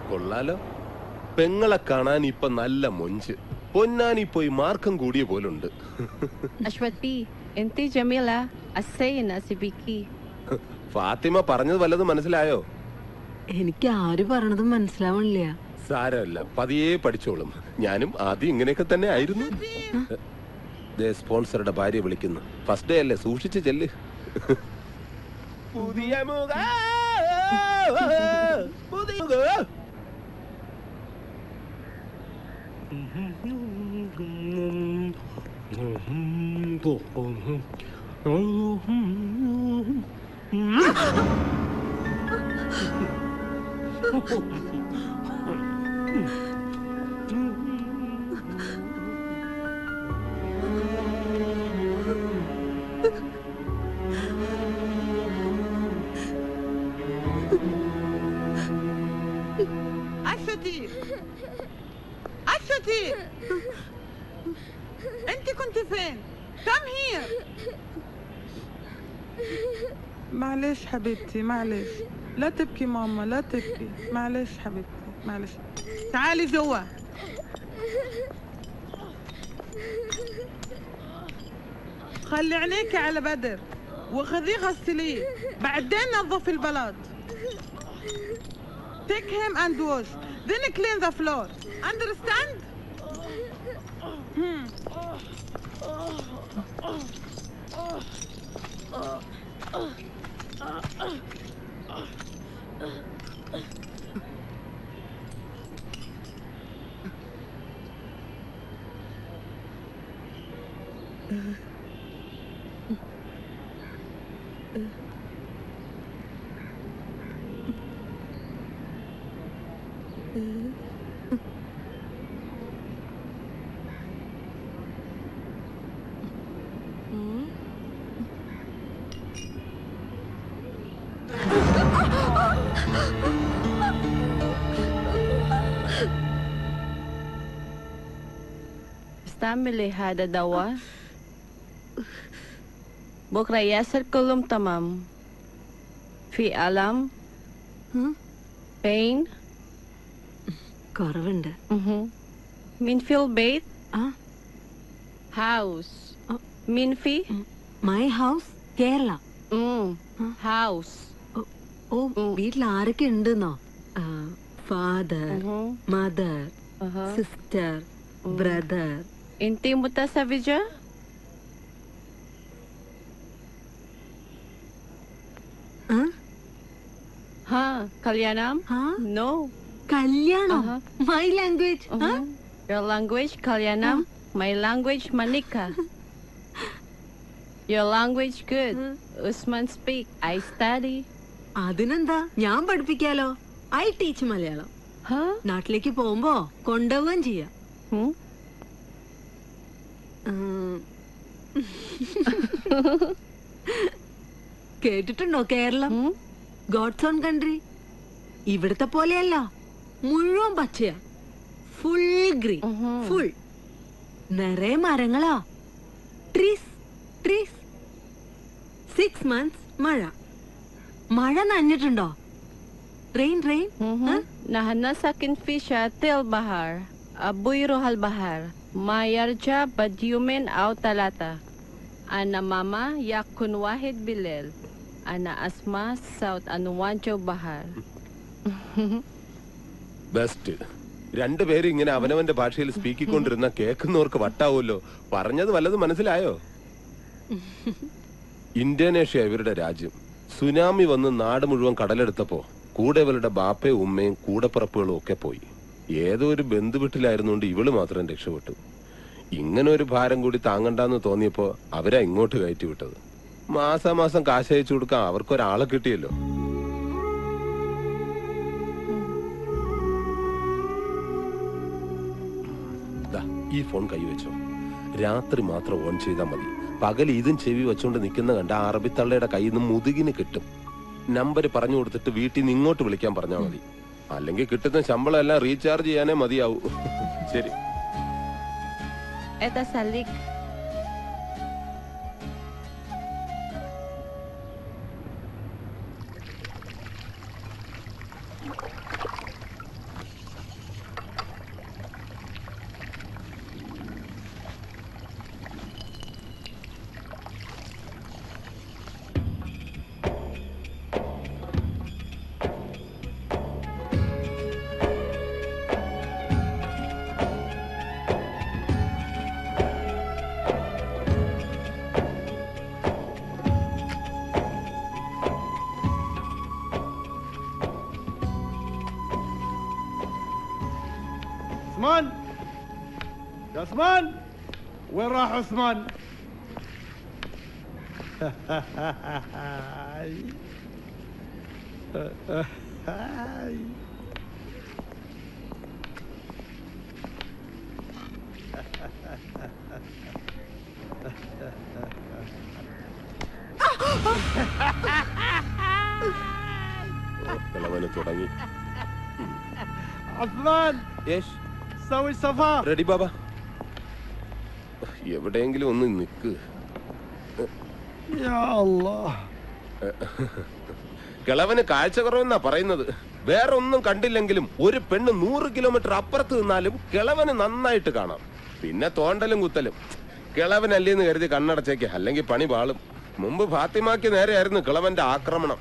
കൊള്ളാലോ. പെങ്ങളെ കാണാൻ ഇപ്പൊ നല്ല മൊഞ്ച്. പൊന്നാനി പോയി മാർക്കം കൂടിയ പോലുണ്ട്. أشوتي أنت جميلة السينة سبيكي. ഫാത്തിമ പറഞ്ഞത് വല്ലതും മനസ്സിലായോ? എനിക്ക് ആര് പറഞ്ഞതും മനസ്സിലാവണില്ല. സാരമല്ല, പതിയെ പഠിച്ചോളും. ഞാനും ആദ്യം ഇങ്ങനെയൊക്കെ തന്നെ ആയിരുന്നു. സ്പോൺസറുടെ ഭാര്യ വിളിക്കുന്നു. ഫസ്റ്റ് ഡേ അല്ലേ, സൂക്ഷിച്ച് ചെല്ല്. പുതിയ മുഖ أشتي أنت كنت فين؟ Come here. معلش حبيبتي معلش. لا تبكي ماما لا تبكي. معلش حبيبتي معلش. تعالي جوا. خلي عينيكي على بدر وخذيه غسليه. بعدين نظفي البلاط. Take him and wash. Then clean the floor. Understand? استعملي هذا دواء بكرة ياسر كلهم تمام. في ألم pain കുറവുണ്ട്. مين في البيت house مين في my house Kerala. house ഓ വീട്ടിൽ ആരൊക്കെ ഉണ്ടെന്നോ? Father mother sister brother. انتي متزوجة؟ ها كليانام؟ No. കല്യാണം. My language. Your language Kalyanam. My language Manika. Your language good. Usman speak. I study. അതിനെന്താ ഞാൻ പഠിപ്പിക്കാലോ. I teach Malayalam. നാട്ടിലേക്ക് പോകുമ്പോ കൊണ്ടുപോവുകയും ചെയ്യാം. കേട്ടിട്ടുണ്ടോ കേരളം? God's own country. ഇവിടുത്തെ പോലെയല്ല, മുഴുവൻ പച്ചയാ. Full green. ഫുൾ നിറയെ മരങ്ങളാ. Trees trees. 6 months മഴ. മഴ നനഞ്ഞിട്ടുണ്ടോ? Rain rain. نحن ساكن في شاطئ البحر. أبوي روح البحر. ما يرجع بعد يومين أو 3. أنا ماما يكون واحد بالليل. أنا أسمع صوت أنواج البحر. ബെസ്റ്റ്. രണ്ടുപേരും ഇങ്ങനെ അവനവന്റെ ഭാഷയിൽ സ്പീക്കിക്കൊണ്ടിരുന്ന കേൾക്കുന്നവർക്ക് വട്ടാവുമല്ലോ. പറഞ്ഞത് വല്ലതും മനസ്സിലായോ? ഇന്തോനേഷ്യ ഇവരുടെ രാജ്യം. സുനാമി വന്ന് നാട് മുഴുവൻ കടലെടുത്തപ്പോ കൂടെ ഇവരുടെ ബാപ്പയും ഉമ്മയും കൂടപ്പിറപ്പുകളും ഒക്കെ പോയി. ഏതോ ഒരു ബന്ധുവീട്ടിലായിരുന്നുകൊണ്ട് ഇവള് മാത്രം രക്ഷപ്പെട്ടു. ഇങ്ങനെ ഒരു ഭാരം കൂടി താങ്ങണ്ടെന്ന് തോന്നിയപ്പോ അവരാ ഇങ്ങോട്ട് കയറ്റി വിട്ടത്. മാസാമാസം കാശ് അയച്ചു കൊടുക്കാൻ അവർക്കൊരാളെ കിട്ടിയല്ലോ. ഈ ഫോൺ കൈവച്ചോ. രാത്രി മാത്രം ഓൺ ചെയ്താൽ മതി. പകൽ ഇതും ചെവി വെച്ചോണ്ട് നിൽക്കുന്ന കണ്ട അറബിത്തള്ളയുടെ കയ്യിൽ നിന്ന് മുതുകിന് കിട്ടും. നമ്പർ പറഞ്ഞു കൊടുത്തിട്ട് വീട്ടിൽ നിന്ന് ഇങ്ങോട്ട് വിളിക്കാൻ പറഞ്ഞാൽ മതി. അല്ലെങ്കിൽ കിട്ടുന്ന ശമ്പളം എല്ലാം റീചാർജ് ചെയ്യാനേ മതിയാവൂ. ശരി. Это Salik. عثمان يا عثمان وين راح عثمان؟ തുടങ്ങി. عثمان ايش سوي سفر. റെഡി ബാബ. എവിടെയെങ്കിലും ഒന്ന് നിക്ക്. കിളവന് കാഴ്ച കുറവെന്നാ പറയുന്നത്. വേറെ ഒന്നും കണ്ടില്ലെങ്കിലും ഒരു പെണ്ണ് 100 കിലോമീറ്റർ അപ്പുറത്ത് നിന്നാലും കിളവന് നന്നായിട്ട് കാണാം. പിന്നെ തോണ്ടലും കുത്തലും. കിളവനല്ലേന്ന് കരുതി കണ്ണടച്ചേക്ക്, അല്ലെങ്കിൽ പണി പാളും. മുമ്പ് ഫാത്തിമാക്ക് നേരെയായിരുന്നു കിളവന്റെ ആക്രമണം.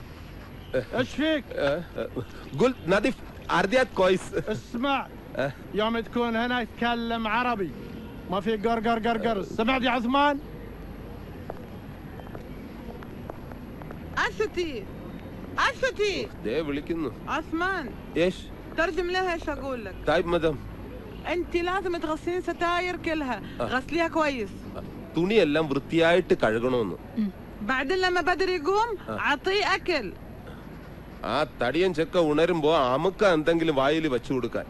قلت نظيف عرضيات كويس. اسمع يوم تكون هنا يتكلم عربي ما في قرقر قرقر. سمعت يا عثمان؟ أشتي ده വിളിക്കുന്നു. عثمان ايش ترجم لها ايش اقول لك. طيب مدام انت لازم تغسلين ستاير كلها. غسليها كويس. തുണിയെല്ലാം വൃത്തിയായിട്ട് കഴുകണമെന്ന്. بعدين لما بدر يقوم اعطيه اكل. ആ തടിയൻ ചെക്ക ഉണരുമ്പോ അമുക്ക എന്തെങ്കിലും വായിൽ വെച്ചു കൊടുക്കാൻ.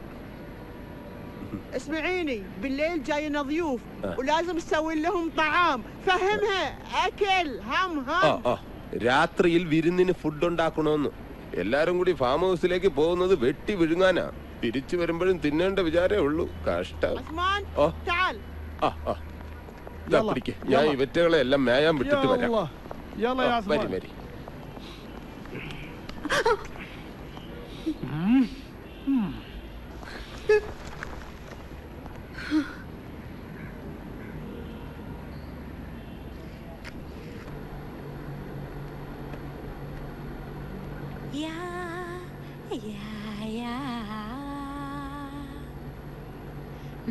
اسمعيني بالليل جاينا ضيوف ولازم نسوي لهم طعام. فهمها اكل هم രാത്രിയിൽ വിരുന്നിന് ഫുഡ് ഉണ്ടാക്കണമെന്ന്. എല്ലാരും കൂടി ഫാം ഹൗസിലേക്ക് പോകുന്നത് വെട്ടി വിഴുങ്ങാനാ. തിരിച്ചു വരുമ്പോഴും തിന്നേണ്ട വിചാരേ ഉള്ളൂ. കഷ്ടം. ഞാൻ ഇവറ്റകളെ എല്ലാം മേയാൻ വിട്ടിട്ട് വരാം. വരി വരി.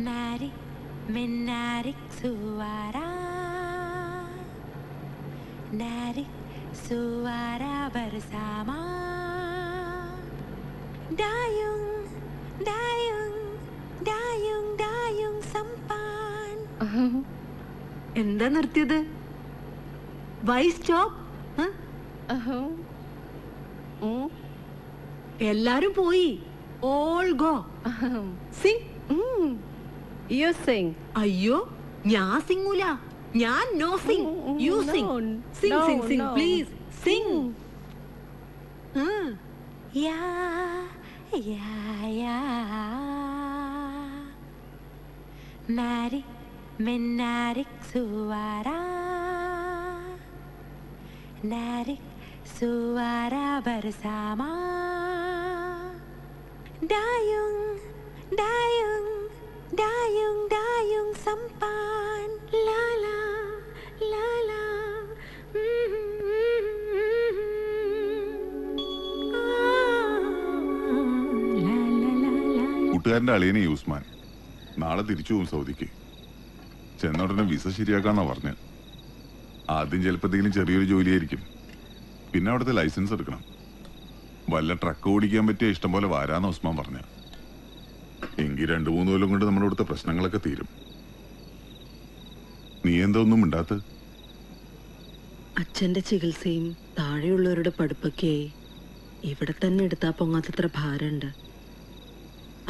Narik menarik suara, narik suara bersama. Dayung, dayung, dayung, dayung sampan. എന്താ നിർത്തിയത്? Why stop? എല്ലാരും പോയി. All go. Sing. You sing. അയ്യോ, ഞാൻ സിംഗൂല. ഞാൻ no sing. You sing. Sing sing sing please. Sing. Ya, ya, ya. Narik menarik suara, narik suara bersama. Dayung, dayung, dayung, dayung sampan. La la, la la. കൂട്ടുകാരന്റെ അളിയനെ യൂസ്മാൻ നാളെ തിരിച്ചു പോകും സൗദിക്ക്. ചെന്നോടനെ visa ശരിയാക്കാന്നാ പറഞ്ഞ്. ആദ്യം ചിലപ്പോഴത്തേക്കും ചെറിയൊരു ജോലിയായിരിക്കും. പിന്നെ അവിടുത്തെ ലൈസൻസ് എടുക്കണം. വല്ല ട്രക്ക് ഓടിക്കാൻ പറ്റിയ ഇഷ്ടം പോലെ വരാന്ന് ഉസ്മാൻ പറഞ്ഞ. എങ്കിൽ 2-3 കൊല്ലം കൊണ്ട് നമ്മുടെ ഇവിടുത്തെ പ്രശ്നങ്ങളൊക്കെ തീരും. നീ എന്താ ഒന്നും മിണ്ടാത്ത? അച്ഛന്റെ ചികിത്സയും താഴെയുള്ളവരുടെ പഠിപ്പൊക്കെയായി ഇവിടെ തന്നെ എടുത്താ പൊങ്ങാത്തത്ര ഭാരമുണ്ട്.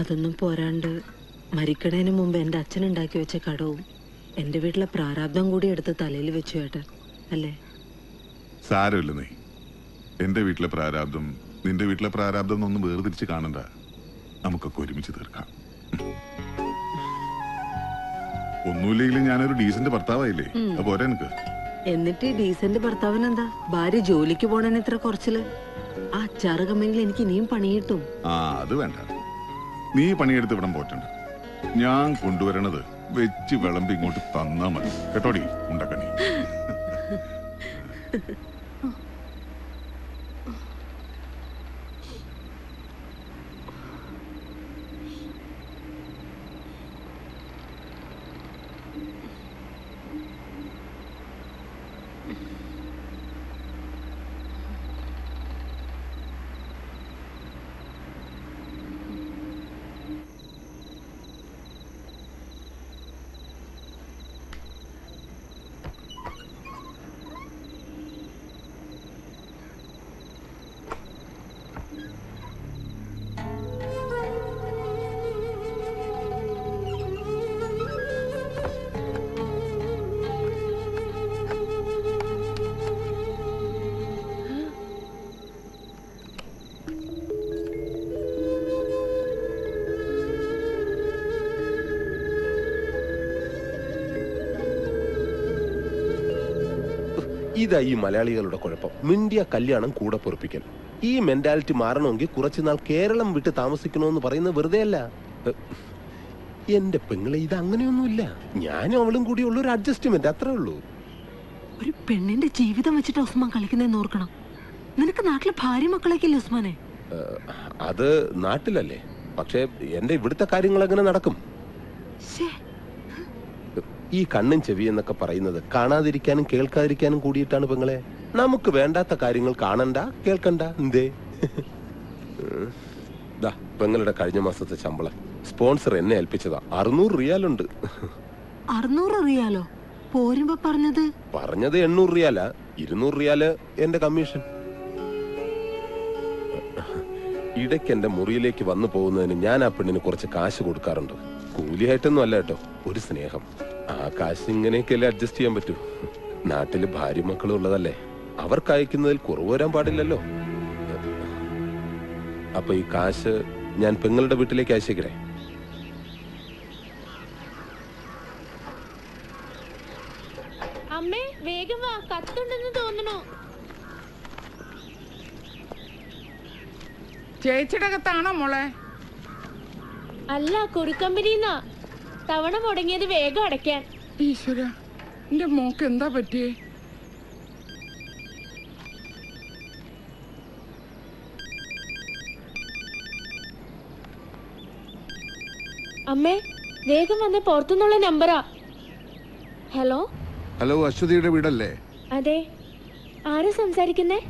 അതൊന്നും പോരാണ്ട് മരിക്കണേന് മുമ്പ് എൻ്റെ അച്ഛൻ ഉണ്ടാക്കി വെച്ച കടവും എൻ്റെ വീട്ടിലെ പ്രാരാബ്ദം കൂടി എടുത്ത് തലയിൽ വെച്ചു ഏട്ടൻ, അല്ലേ? സാരമില്ല നീ. എൻ്റെ വീട്ടിലെ പ്രാരാബ്ദം നിന്റെ വീട്ടിലെ പ്രാരാബ്ദം എന്നൊന്നും വേർതിരിച്ച് കാണണ്ട. നമുക്കൊക്കെ ഒരുമിച്ച് തീർക്കാം. ഒന്നുമില്ലെങ്കിലും ഞാനൊരു ഡീസന്റ് ഭർത്താവായില്ലേ? അപ്പൊ എനിക്ക് എന്നിട്ട് ഡീസന്റ് ഭർത്താവിനെന്താ ഭാര്യ ജോലിക്ക് പോണേന് ഇത്ര കുറച്ചില്? ആ അച്ചാറ് കമ്മെങ്കിൽ എനിക്ക് ഇനിയും പണി കിട്ടും. ആ അത് വേണ്ട. നീ പണിയെടുത്ത് ഇവിടം പോറ്റണ്ട. ഞാൻ കൊണ്ടുവരണത് വെച്ച് വിളമ്പി ഇങ്ങോട്ട് തന്നാ മതി. കേട്ടോടി ഉണ്ടാക്കണി. ഇതാ ഈ മലയാളികളുടെ കുഴപ്പം. മിണ്ടിയ കല്യാണം കൂടെ പൊറപ്പിക്കൽ. ഈ മെന്റാലിറ്റി മാറണമെങ്കിൽ കുറച്ചുനാൾ കേരളം വിട്ട് താമസിക്കണമെന്ന് പറയുന്നത് വെറുതെ അല്ല. എന്റെ പെങ്ങളെ, ഇത് അങ്ങനെയൊന്നുമില്ല. ഞാനും അവളും കൂടിയുള്ള ഒരു അഡ്ജസ്റ്റ്മെന്റ്, അത്രേ ഉള്ളൂ. ഒരു പെണ്ണിന്റെ ജീവിതം വെച്ചിട്ട് ഉസ്മാൻ കളിക്കുന്നതെന്ന് ഓർക്കണം. നിനക്ക് നാട്ടിലെ ഭാര്യ മക്കളൊക്കെ ഇല്ലേ ഉസ്മാനെ? അത് നാട്ടിലല്ലേ, പക്ഷെ എന്റെ ഇവിടുത്തെ കാര്യങ്ങൾ എങ്ങനെ നടക്കും? ഈ കണ്ണും ചെവി എന്നൊക്കെ പറയുന്നത് കാണാതിരിക്കാനും കേൾക്കാതിരിക്കാനും കൂടിയിട്ടാണ് പെങ്ങളെ. നമുക്ക് വേണ്ടാത്ത കാര്യങ്ങൾ കാണണ്ട, കേൾക്കണ്ട. എന്തേ? പെങ്ങളുടെ കഴിഞ്ഞ മാസത്തെ ശമ്പളം സ്പോൺസർ എന്നെ ഏൽപ്പിച്ചതാ. 600 റിയാലുണ്ട്. 600 റിയാലോ? പോരുമ്പോ പറഞ്ഞത് 800 റിയാലാ. 200 റിയാല് എന്റെ കമ്മീഷൻ. ഇടയ്ക്ക് എന്റെ മുറിയിലേക്ക് വന്നു പോകുന്നതിന് ഞാൻ ആ പെണ്ണിന് കുറച്ച് കാശ് കൊടുക്കാറുണ്ട്. കൂലിയായിട്ടൊന്നും അല്ല കേട്ടോ, ഒരു സ്നേഹം. ആ കാശ് ഇങ്ങനെയൊക്കെയല്ലേ അഡ്ജസ്റ്റ് ചെയ്യാൻ പറ്റൂ. നാട്ടില് ഭാര്യ മക്കളും ഉള്ളതല്ലേ, അവർക്ക് അയക്കുന്നതിൽ കുറവ് വരാൻ പാടില്ലല്ലോ. അപ്പൊ ഈ കാശ് ഞാൻ പെങ്ങളുടെ വീട്ടിലേക്ക് അയച്ചേക്കണേ. അമ്മേ വേഗം വാ, കത്തുണ്ടെന്ന് തോന്നുന്നു. ചേച്ചിയുടെ കത്താണോ മോളെ? അല്ല, കുറിക്കമ്പനിന്നാ. തവണ മുടങ്ങിയത് വേഗം അടയ്ക്കാൻ. ഈശ്വര, എന്റെ മോക്ക് എന്താ പറ്റിയേ? അമ്മേ വേഗം വന്ന്, പുറത്തുനിന്നുള്ള നമ്പറാ. ഹലോ ഹലോ, അശ്വതിയുടെ വീടല്ലേ? അതെ, ആരാ സംസാരിക്കുന്നേ?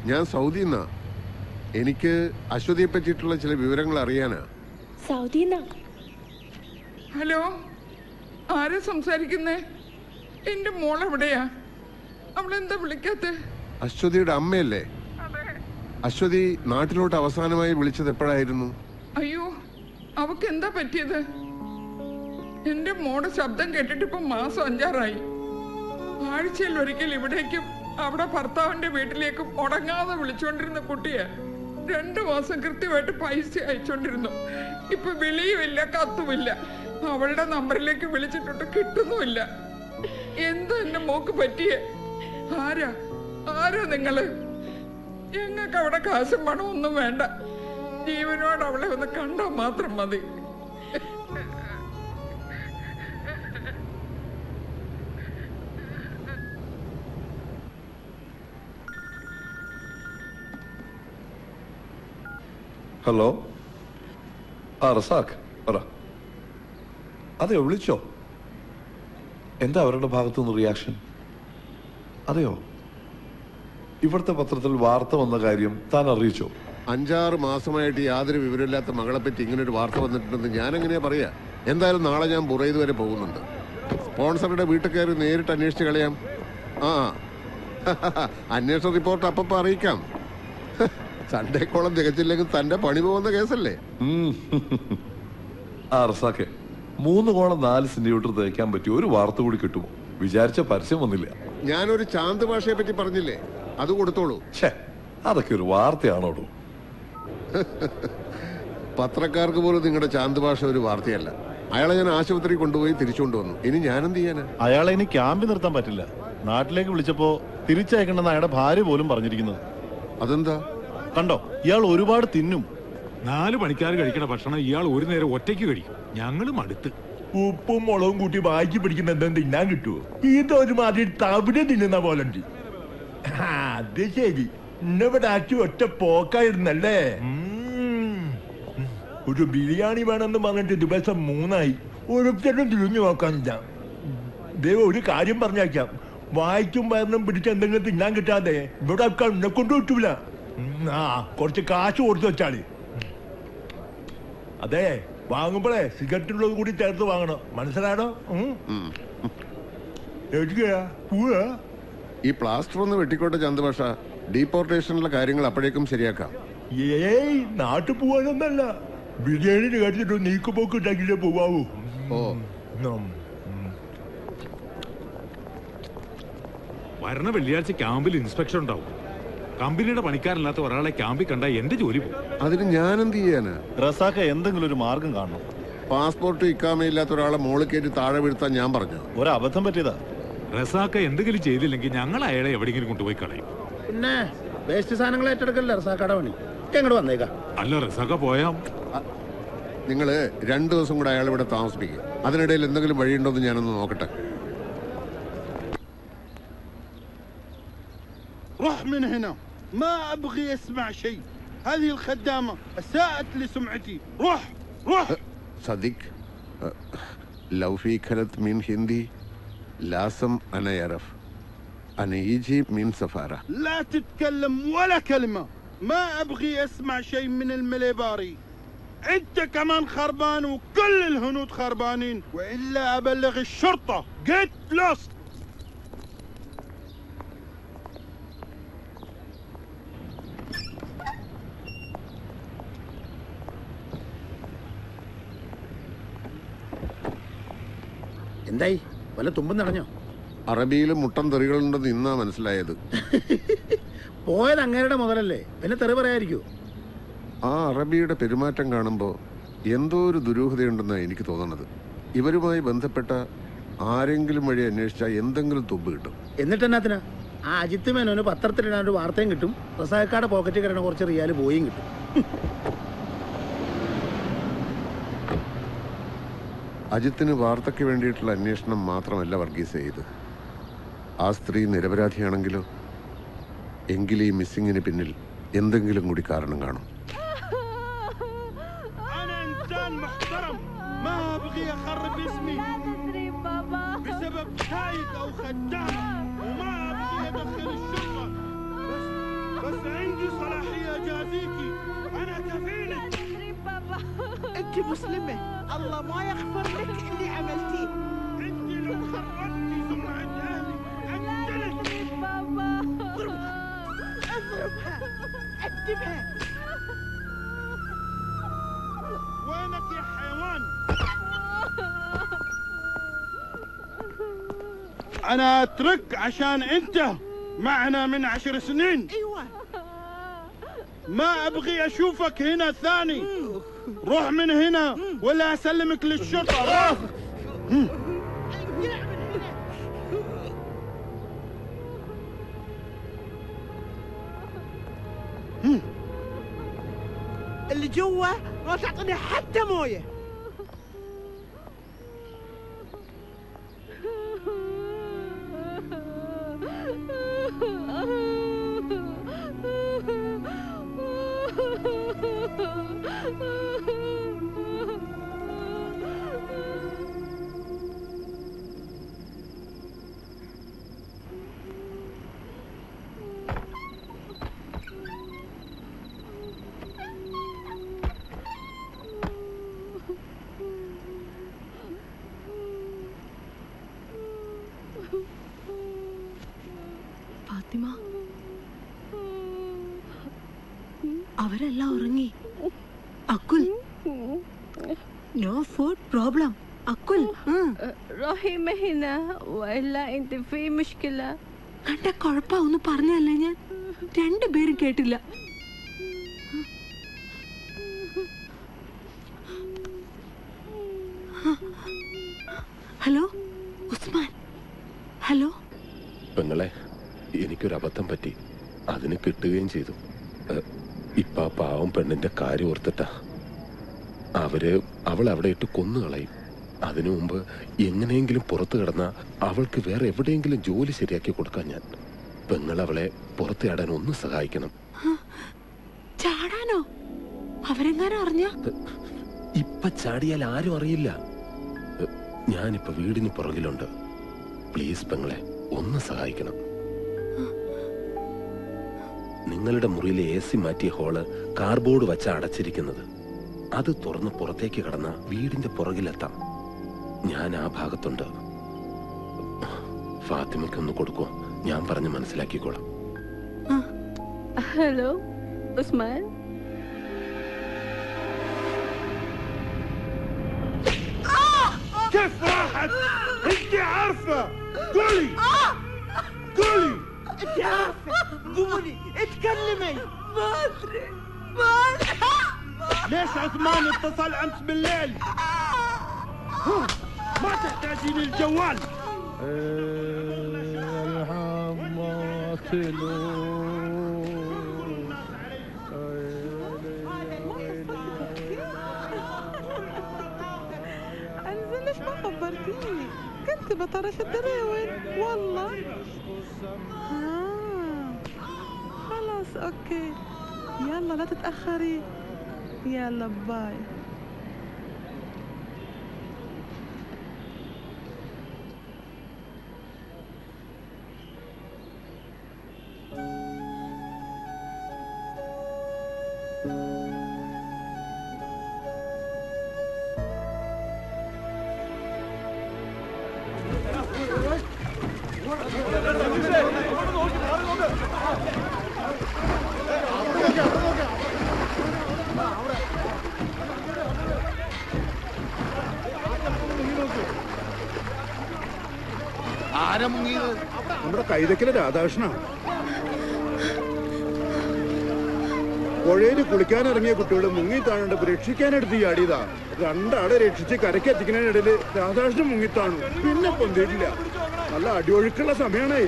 ഞാൻ സൗദിന്നാ. എനിക്ക് അശ്വതിയെ പറ്റിയിട്ടുള്ള ചില വിവരങ്ങൾ അറിയാനാ. സൗദിന്നാ? ഹലോ, ആരാ സംസാരിക്കുന്നേ? എന്റെ മോൾ എവിടെയാ? അവളെന്താ വിളിക്കാത്ത? അശ്വതിയുടെ അമ്മയല്ലേ? അശ്വതി നാട്ടിലോട്ട് അവസാനമായി വിളിച്ചത് എപ്പോഴായിരുന്നു? അയ്യോ, അവക്ക് എന്താ പറ്റിയത്? എന്റെ മോടെ ശബ്ദം കേട്ടിട്ട് ഇപ്പൊ മാസം 5 ആഴ്ചയിൽ ഒരിക്കൽ ഇവിടേക്കും അവിടെ ഭർത്താവിന്റെ വീട്ടിലേക്കും മുടങ്ങാതെ വിളിച്ചോണ്ടിരുന്ന കുട്ടിയെ 2 മാസം കൃത്യമായിട്ട് പൈസ അയച്ചോണ്ടിരുന്നു. ഇപ്പൊ വിളിയുമില്ല, കത്തുമില്ല. അവളുടെ നമ്പറിലേക്ക് വിളിച്ചിട്ടുണ്ട്, കിട്ടുന്നുമില്ല. എന്താ എന്റെ മോക്ക് പറ്റിയേ? ആരാ നിങ്ങള്? ഞങ്ങൾക്ക് അവിടെ കാശും പണവും ഒന്നും വേണ്ട. ജീവനോട് അവളെ ഒന്ന് കണ്ടാ മാത്രം മതി. ഹലോ, റസാഖ് പറ. അതെയോ, വിളിച്ചോ? എന്താ അവരുടെ ഭാഗത്തുനിന്ന് റിയാക്ഷൻ? അതെയോ, ഇവിടുത്തെ പത്രത്തിൽ വാർത്ത വന്ന കാര്യം താൻ അറിയിച്ചോ? 5-6 മാസമായിട്ട് യാതൊരു വിവരമില്ലാത്ത മകളെ പറ്റി ഇങ്ങനൊരു വാർത്ത വന്നിട്ടുണ്ടെന്ന് ഞാൻ എങ്ങനെയാ പറയാ? എന്തായാലും നാളെ ഞാൻ ബുറൈദ് വരെ പോകുന്നുണ്ട്. സ്പോൺസറുടെ വീട്ടിൽ കയറി നേരിട്ട് അന്വേഷിച്ച് കളയാം. അന്വേഷണ റിപ്പോർട്ട് അപ്പം അറിയിക്കാം. സൺഡേക്കോളം തികച്ചില്ലെങ്കിൽ തന്റെ പണി പോകുന്ന കേസല്ലേ? റസാഖെ, 3 കോളം 4 സെന്റിമീറ്റർ തേക്കാൻ പറ്റിയ ഒരു വാർത്ത കൂടി കിട്ടുമോ? വിചാരിച്ച പരസ്യം വന്നില്ല. ഞാനൊരു ചാന്ത് ഭാഷയെ പറ്റി പറഞ്ഞില്ലേ, അത് കൊടുത്തോളൂ. അതൊക്കെ ഒരു വാർത്തയാണോടോ? പത്രക്കാർക്ക് പോലും നിങ്ങളുടെ ചാന്ത് ഭാഷ ഒരു വാർത്തയല്ല. അയാളെ ഞാൻ ആശുപത്രി കൊണ്ടുപോയി തിരിച്ചുകൊണ്ടുവന്നു. ഇനി ഞാനെന്ത് ചെയ്യാനാ? അയാളെ ഇനി ക്യാമ്പിൽ നിർത്താൻ പറ്റില്ല. നാട്ടിലേക്ക് വിളിച്ചപ്പോ തിരിച്ചയക്കണമെന്ന് അയാളുടെ ഭാര്യ പോലും പറഞ്ഞിരിക്കുന്നത്. അതെന്താ? കണ്ടോ, ഇയാൾ ഒരുപാട് തിന്നും. 4 പണിക്കാർ കഴിക്കണ ഭക്ഷണം ഇയാൾ ഒരു നേരം ഒറ്റയ്ക്ക് കഴിക്കും. ഞങ്ങളും അടുത്ത് ഉപ്പും മുളകും കൂട്ടി വായിച്ച് പിടിക്കുന്ന എന്തും തിന്നാൻ കിട്ടുമോ? ഇതൊരുമാതിരി തവിട് തിന്നുന്ന പോലെ ഉണ്ട്. അത് ശരി, ഇന്നിവിടെ ആക്കി ഒറ്റ പോക്കായിരുന്നല്ലേ? ഒരു ബിരിയാണി വേണമെന്ന് പറഞ്ഞിട്ട് ദിവസം 3 ഒരുത്തരും തിരിഞ്ഞു നോക്കാനില്ല. ദൈവം ഒരു കാര്യം പറഞ്ഞേക്കാം, വായിക്കും വയറിനും പിടിച്ച് എന്തെങ്കിലും തിന്നാൻ കിട്ടാതെ ഇവിടെ ആക്കാൻ എന്നെ കൊണ്ട് കിട്ടൂല. കുറച്ച് കാശ് കൊടുത്തു വെച്ചാല്. അതെ, വാങ്ങുമ്പോഴേ സിഗരറ്റുള്ളത് കൂടി ചേർത്ത് വാങ്ങണം, മനസ്സിലാണോ? ഈ പ്ലാസ്റ്റർ ഒന്ന് വെട്ടിക്കോട്ടെ ചന്ദ്രഭാഷ. ഡീപ്പോർട്ടേഷനിലെ കാര്യങ്ങൾ അപ്പോഴേക്കും ശരിയാക്കാം. ഏയ്, നാട്ടിൽ പോവാനൊന്നല്ല, ബിരിയാണി കഴിച്ചിട്ട് നീക്കുപോക്ക് ഉണ്ടെങ്കിലേ പോവാവൂ. വരണ വെള്ളിയാഴ്ച ക്യാമ്പിൽ ഇൻസ്പെക്ഷൻ ഉണ്ടാവും. കമ്പനിയുടെ പണിക്കാരല്ലാത്ത ഒരാളെ ക്യാമ്പിൽ കണ്ട എന്റെ ജോലി പോകും. അതിന് ഞാൻ എന്ത് ചെയ്യാന്? റസാഖ, എന്തെങ്കിലും ഒരു മാർഗം കാണണം. പാസ്പോർട്ട് ഇക്കാമയില്ലാത്ത ഒരാളെ മോളിൽ കയറ്റി താഴെ വീഴ്ത്താൻ ഞാൻ പറഞ്ഞു. ഒരബദ്ധം പറ്റിയതാ. റസാക്ക എന്തെങ്കിലും ചെയ്തില്ലെങ്കിൽ ഞങ്ങൾ അയാളെ എവിടെയെങ്കിലും കൊണ്ടുപോയി കളയും. പിന്നെ വേസ്റ്റ് സാധനങ്ങൾ ഏറ്റെടുക്കല്ലേ റസാക്കട പണി. ഇങ്ങോട്ട് വന്നേക്കാം. അല്ല റസാക്ക പോയാ നിങ്ങൾ 2 ദിവസം കൂടെ അയാൾ ഇവിടെ താമസിപ്പിക്കും. അതിനിടയിൽ എന്തെങ്കിലും വഴിയുണ്ടോന്ന് ഞാനൊന്ന് നോക്കട്ടെ. روح من هنا ما ابغي اسمع شيء. هذه الخدامه اساءت لسمعتي. روح روح. صديق لو في كلمة من هندي لازم أنا يعرف أنا يجي من سفارة. لا تتكلم ولا كلمه. ما ابغي اسمع شيء من المليباري. انت كمان خربان وكل الهنود خربانين والا ابلغ الشرطه. get lost. എന്തായി വല്ല തുമ്പും നടഞ്ഞോ? അറബിയിൽ മുട്ടൻ തെറികളുണ്ടെന്ന് ഇന്നാ മനസ്സിലായത്. പോയത് അങ്ങേരുടെ മുതലല്ലേ, പിന്നെ തെറി പറയാതിരിക്കൂ. ആ അറബിയുടെ പെരുമാറ്റം കാണുമ്പോൾ എന്തോ ഒരു ദുരൂഹതയുണ്ടെന്നാണ് എനിക്ക് തോന്നുന്നത്. ഇവരുമായി ബന്ധപ്പെട്ട ആരെങ്കിലും വഴി അന്വേഷിച്ചാൽ എന്തെങ്കിലും തുമ്പ് കിട്ടും. എന്നിട്ട് എന്നാത്തിനാ ആ അജിത്ത് മേനോന് പത്രത്തിലിടാൻ ഒരു വാർത്തയും കിട്ടും, റസാക്കാടെ പോക്കറ്റിൽ കിടന്ന കുറച്ച് റിയാൽ പോയും കിട്ടും. അജിത്തിന് വാർത്തയ്ക്ക് വേണ്ടിയിട്ടുള്ള അന്വേഷണം മാത്രമല്ല വർഗീസ് ചെയ്ത്. ആ സ്ത്രീ നിരപരാധിയാണെങ്കിലോ എങ്കിൽ ഈ മിസ്സിങ്ങിന് പിന്നിൽ എന്തെങ്കിലും കൂടി കാരണം കാണും. انت مسلمة الله ما يغفر لك اللي عملتيه. انت لو خربتي سمعة اهلي اقتلك. بابا اضربها اكتبها. وينك يا حيوان؟ انا اترك عشان انت معنا من 10 سنين. ايوه ما ابغي اشوفك هنا ثاني. روح من هنا ولا اسلمك للشرطه. روح. اللي جوا ما تعطيني حتى مويه. ഫാത്തിമ, അവരെല്ലാം ഉറങ്ങി. അക്കുൽ, നോ ഫുഡ് പ്രോബ്ലം. അക്കുൽ, روحي مهنا وإلا أنت في مشكلة. കണ്ട കുഴപ്പ ഒന്ന് പറഞ്ഞല്ലേ, ഞാൻ 2 പേരും കേട്ടില്ല. ഹലോ ഉസ്മാൻ. ഹലോ പെങ്ങളെ, എനിക്കൊരു അബദ്ധം പറ്റി, അതിന് കിട്ടുകയും ചെയ്തു. ഇപ്പൊ ആ പാവം പെണ്ണിന്റെ കാര്യം ഓർത്തിട്ടാ. അവൾ അവിടെ ഇട്ട് കൊന്നുകളയും. അതിനു മുമ്പ് എങ്ങനെയെങ്കിലും പുറത്തു കിടന്ന അവൾക്ക് വേറെ എവിടെയെങ്കിലും ജോലി ശരിയാക്കി കൊടുക്കാൻ ഞാൻ. പെങ്ങൾ അവളെ പുറത്ത് ചാടാൻ ഒന്ന് സഹായിക്കണം. ചാടാനോ? അവരെങ്ങാനും അറിഞ്ഞ? ഇപ്പൊ ചാടിയാൽ ആരും അറിയില്ല. ഞാനിപ്പോ വീടിന് പുറകിലുണ്ട്. പ്ലീസ് പെങ്ങളെ, ഒന്ന് സഹായിക്കണം. നിങ്ങളുടെ മുറിയിലെ AC മാറ്റിയ ഹോള് കാർബോർഡ് വച്ച അടച്ചിരിക്കുന്നത്. അത് തുറന്ന് പുറത്തേക്ക് കടന്ന വീടിന്റെ പുറകിലെത്താം. ഞാൻ ആ ഭാഗത്തുണ്ട്. ഫാത്തിമയ്ക്കൊന്ന് കൊടുക്കോ, ഞാൻ പറഞ്ഞ് മനസ്സിലാക്കിക്കോളാം. هلو عثمان. كيف راحت؟ انت عارفه. قولي قولي. انت عارفة قولي اتكلمي. ما ادري ما ادري. ليش عثمان اتصل امس بالليل؟ ما تحتاجين الجوال. चलो انزل ليش ما خبرتيني؟ كنت بطرش الدراوين والله. خلاص اوكي يلا لا تتأخري. يلا باي. ആരാ മുങ്ങിയത്? നമ്മുടെ കൈതക്കലെ രാധാകൃഷ്ണനാണ്. പുഴയിൽ കുളിക്കാനിറങ്ങിയ കുട്ടികൾ മുങ്ങി താഴേണ്ട രക്ഷിക്കാനെടുത്ത് ചാടിയതാ. രണ്ടാളെ രക്ഷിച്ച് കരക്കെത്തിക്കുന്നതിനിടയിൽ രാധാകൃഷ്ണൻ മുങ്ങിത്താണു. പിന്നെ പൊന്തിയിട്ടില്ല. നല്ല അടിയൊഴുക്കുള്ള സമയമാണേ.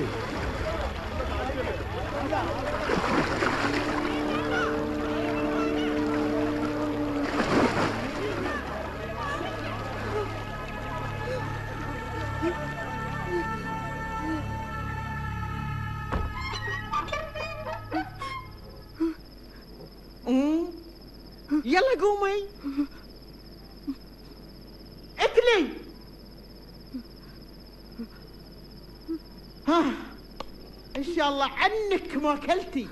يلا قومي اكلي. ها ان شاء الله عنك ما اكلتي.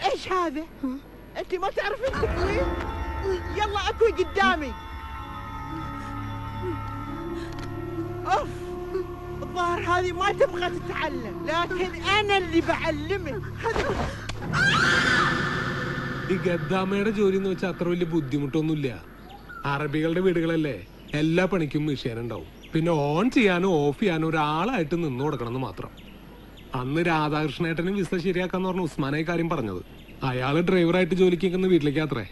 ايش هذا؟ انت ما تعرفين تطوين؟ يلا اكوي قدامي. اوف الظاهر هذه ما تبغى تتعلم لكن انا اللي بعلمك. ഈ ഗദ്ദാമയുടെ ജോലി എന്ന് വെച്ചാൽ അത്ര വലിയ ബുദ്ധിമുട്ടൊന്നുമില്ല. അറബികളുടെ വീടുകളല്ലേ, എല്ലാ പണിക്കും മെഷീൻ ഉണ്ടാവും. പിന്നെ ഓൺ ചെയ്യാനും ഓഫ് ചെയ്യാനും ഒരാളായിട്ട് നിന്ന് കൊടുക്കണമെന്ന് മാത്രം. അന്ന് രാധാകൃഷ്ണേട്ടനും വിസ ശരിയാക്കാന്ന് പറഞ്ഞ ഉസ്മാനായി കാര്യം പറഞ്ഞത്. അയാള് ഡ്രൈവറായിട്ട് ജോലിക്ക് നിൽക്കുന്ന വീട്ടിലേക്ക് അത്രേ.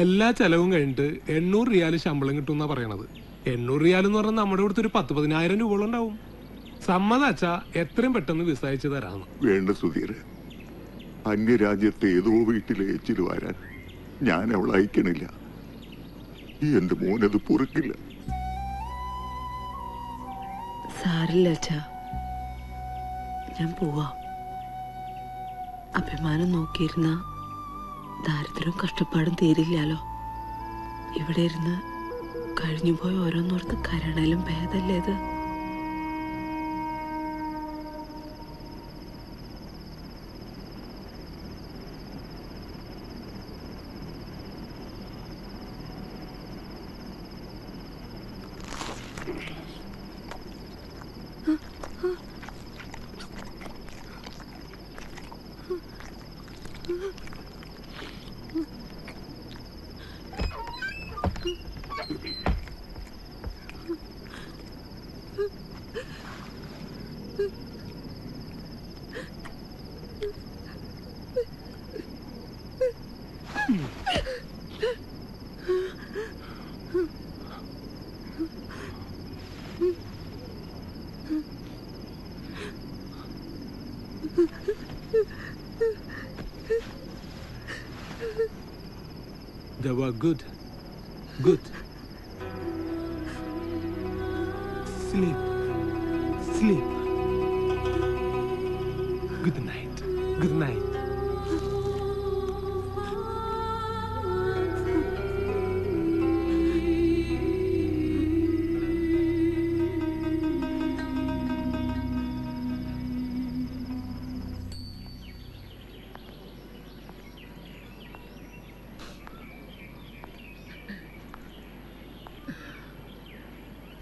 എല്ലാ ചെലവും കഴിഞ്ഞിട്ട് 800 റിയാൽ ശമ്പളം കിട്ടും എന്നാ പറയണത്. 800 റിയാൽ എന്ന് പറഞ്ഞാൽ നമ്മുടെ ഇവിടുത്തെ ഒരു 10,000 രൂപയോളം ഉണ്ടാവും. സമ്മതാച്ചാ എത്രയും പെട്ടെന്ന് വിസ അയച്ചു തരാന്ന്. വേണ്ട സുധീര്, അന്യരാജ്യത്തെ ഏതോ വീട്ടിലെ ഏച്ചിൽ വരാൻ ഞാൻ അവളെ അയക്കണില്ല. എന്റെ മോനത് പൊറുക്കില്ല. സാരില്ല അച്ഛാ, ഞാൻ പോവാ. അഭിമാനം നോക്കിയിരുന്ന ദാരിദ്ര്യവും കഷ്ടപ്പാടും തീരില്ലാലോ. ഇവിടെ ഇരുന്ന് കഴിഞ്ഞുപോയി ഓരോന്നോർത്ത് കരണയിലും ഭേദല്ലേ ഇത്. They were good. Good. Sleep. Sleep. Good night. Good night.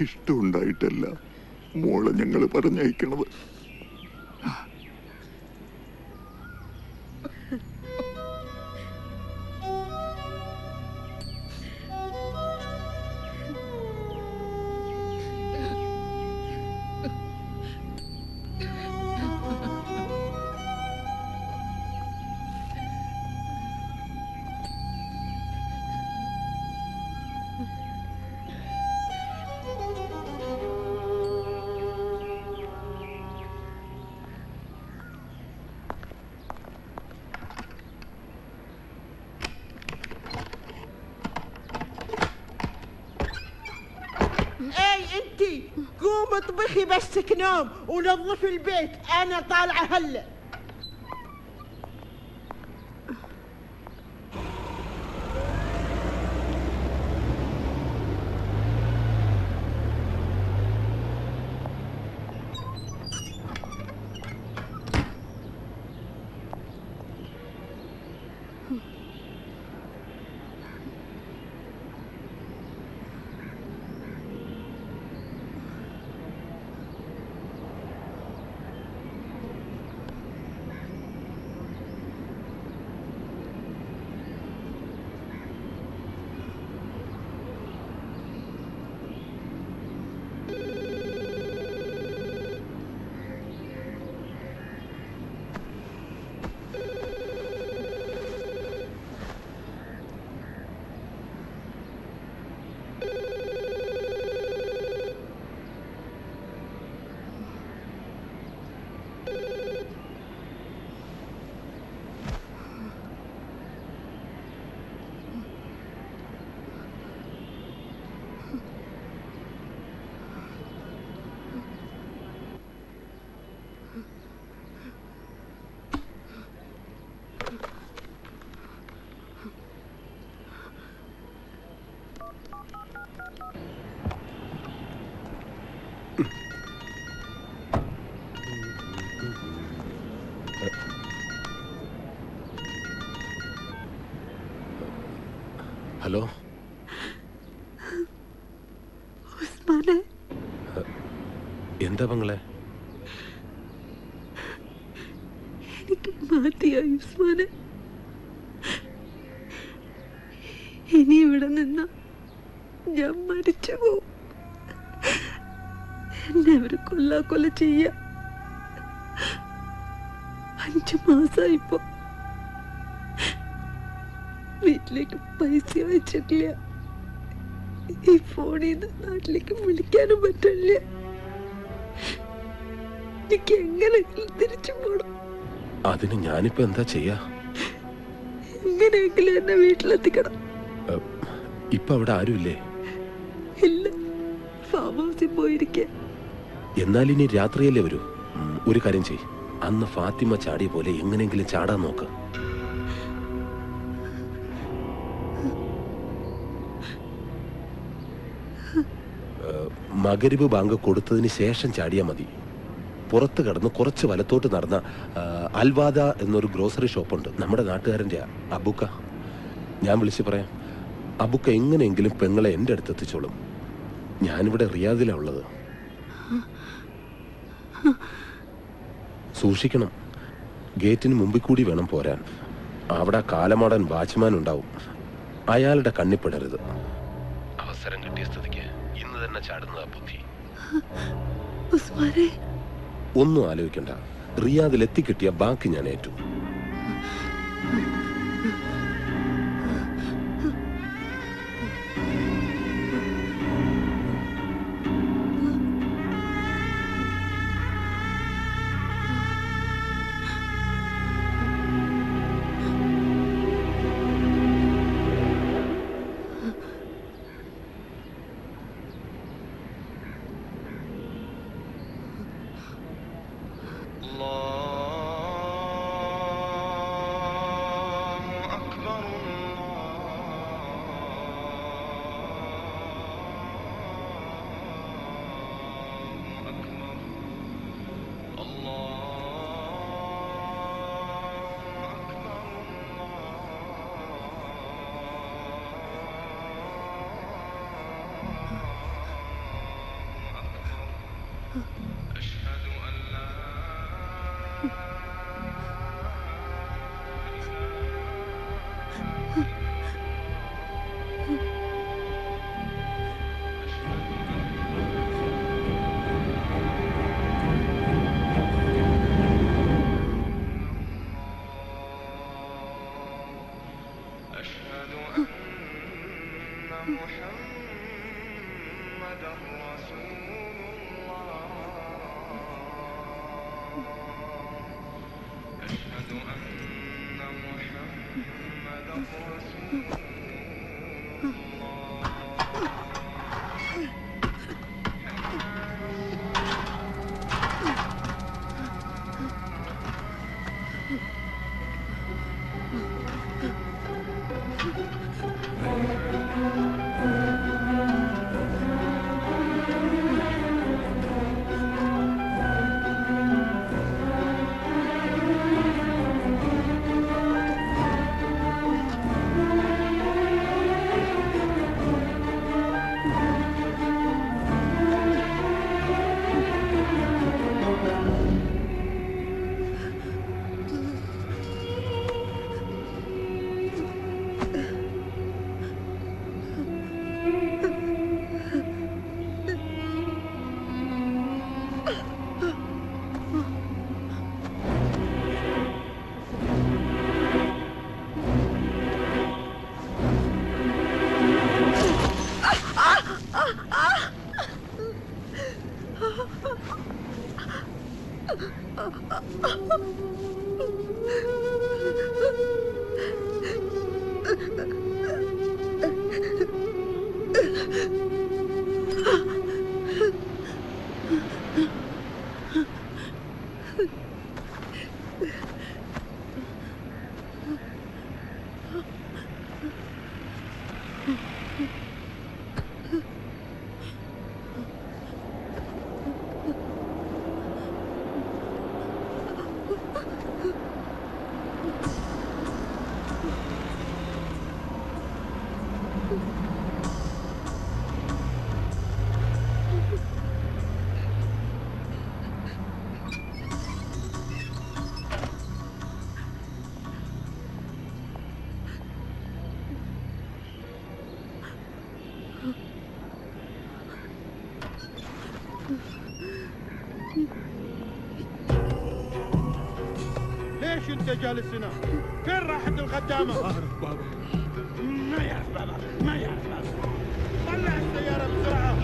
ഇഷ്ടമുണ്ടായിട്ടല്ല മോളെ ഞങ്ങൾ പറഞ്ഞയക്കണത്. قوم اطبخي بس نوم ونظفي البيت، انا طالعه هلا. ഹലോ ഉസ്മാനെ, എന്താ പെങ്ങളെ? എനിക്ക് മതിയായി ഉസ്മാനെ. ഇനി ഇവിടെ നിന്ന ഞാൻ മരിച്ചു പോവും. എന്നെ അവര് കൊല്ലാക്കൊല ചെയ്യ. 5 മാസായിപ്പോ വീട്ടിലേക്ക് പൈസ അയച്ചിട്ടില്ല. ഈ ഫോണിൽ നിന്ന് നാട്ടിലേക്ക് വിളിക്കാനും പറ്റില്ല. എനിക്ക് എങ്ങനെയെങ്കിലും തിരിച്ചു പോണം. അതിന് ഞാനിപ്പോ എന്താ ചെയ്യാ? എങ്ങനെയെങ്കിലും എന്നെ വീട്ടിലെത്തിക്കണം. ഇപ്പൊ അവിടെ ആരുമില്ലേ? ഇല്ല, ഫാം ഹൗസിൽ പോയിരിക്കുക. എന്നാൽ ഇനി രാത്രിയല്ലേ വരൂ. ഒരു കാര്യം ചെയ്, അന്ന് ഫാത്തിമ ചാടിയ പോലെ എങ്ങനെയെങ്കിലും ചാടാൻ നോക്ക്. മഗ്‌രിബ് ബാങ്ക് കൊടുത്തതിന് ശേഷം ചാടിയാൽ മതി. പുറത്ത് കടന്ന് കുറച്ച് വലത്തോട്ട് നടന്ന അൽവാദ എന്നൊരു ഗ്രോസറി ഷോപ്പുണ്ട്, നമ്മുടെ നാട്ടുകാരൻ്റെ അബുക്ക. ഞാൻ വിളിച്ച് പറയാം. അബുക്ക എങ്ങനെയെങ്കിലും പെങ്ങളെ എൻ്റെ അടുത്ത് എത്തിച്ചോളും. ഞാനിവിടെ റിയാദിലാണ് ഉള്ളത്. സൂക്ഷിക്കണം, ഗേറ്റിന് മുമ്പിൽ കൂടി വേണം പോരാൻ. അവിടെ കാലമാടൻ വാച്ച്മാൻ ഉണ്ടാവും, അയാളുടെ കണ്ണിപ്പെടരുത്. അവസരം കിട്ടിയ സ്ഥിതിക്ക് ഇന്ന് തന്നെ ചാടുന്നതാ ബുദ്ധി. ഒന്നും ആലോചിക്കണ്ട, റിയാദിൽ എത്തിക്കിട്ടിയ ബാക്കി ഞാൻ ഏറ്റു. ليش انت جالس هنا؟ فين راحت الخدامة؟ اعرف بابا. ما يعرف بابا، ما يعرف بابا. طلع السيارة بسرعة.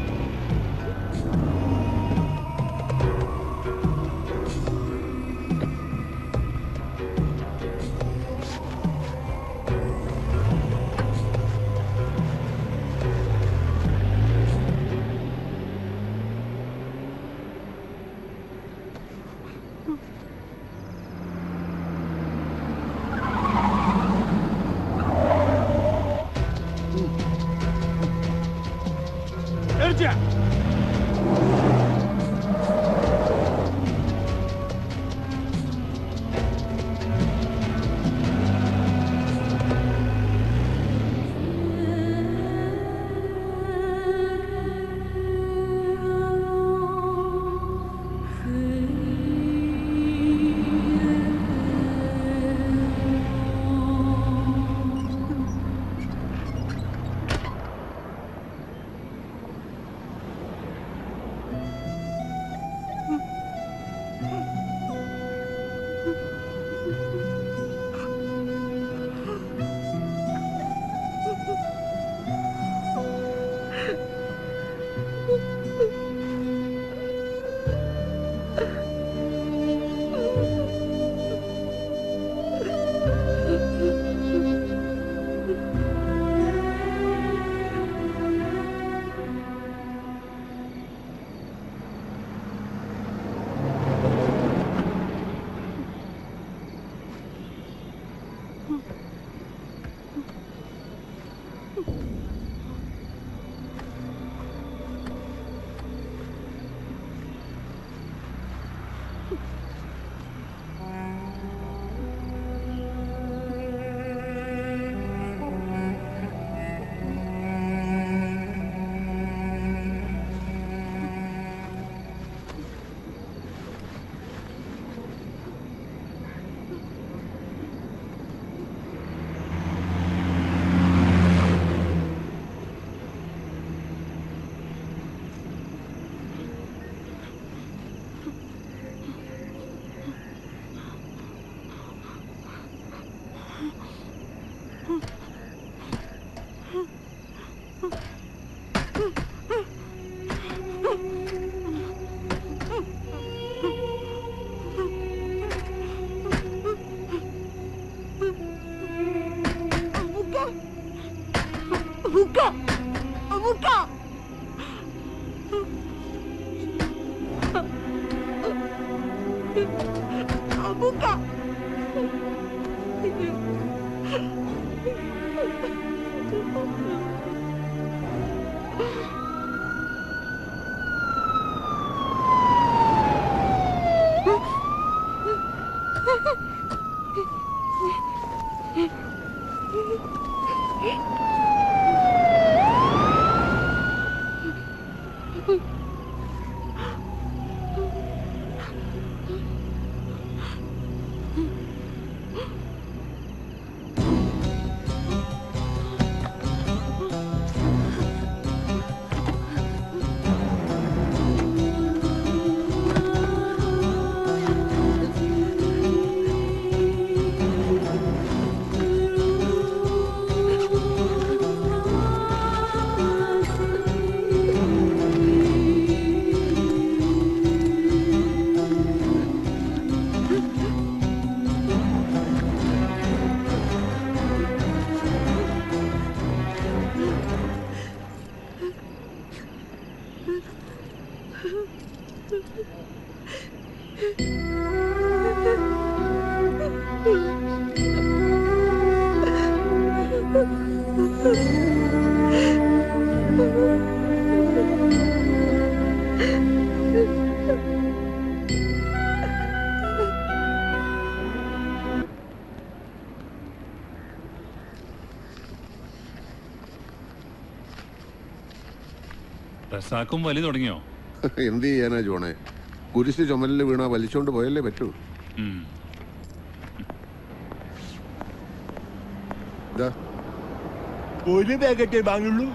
ارجع. റസാക്കും വലി തുടങ്ങിയോ? എന്ത് ചെയ്യാനാ ജോണേ, കുരിശ് ചുമലിൽ വീണാ വലിച്ചോണ്ട് പോയല്ലേ പറ്റൂ. ഒരു പാക്കറ്റേ വാങ്ങുള്ളൂ.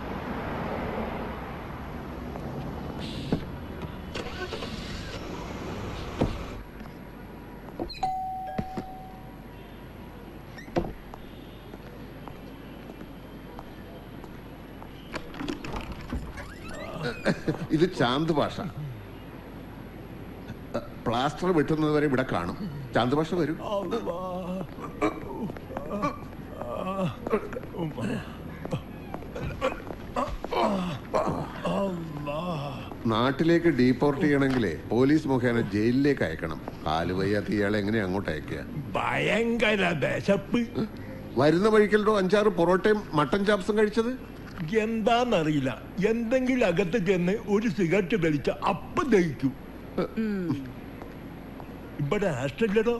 ഇത് ചാന്ത് ഭാഷ. പ്ലാസ്റ്റർ വെട്ടുന്നത് വരെ ഇവിടെ കാണും. ചാന്ത് ഭാഷ വരും. നാട്ടിലേക്ക് ഡീപ്പോർട്ട് ചെയ്യണമെങ്കിലേ പോലീസ് മുഖേന ജയിലിലേക്ക് അയക്കണം. കാല് വയ്യാത്ത ഇയാളെ എങ്ങനെ അങ്ങോട്ട് അയക്കുക? ഭയങ്കര വിശപ്പ്. വരുന്ന വഴിക്കല്ലോ 5-6 പൊറോട്ടയും മട്ടൻ ചാപ്സും കഴിച്ചത്. എന്താന്നറിയില്ല, എന്തെങ്കിലും അകത്ത് ചെന്ന് ഒരു സിഗരറ്റ് വലിച്ച അപ്പം ദഹിക്കും. ഇവിടെ ആഷ്ടല്ലോ.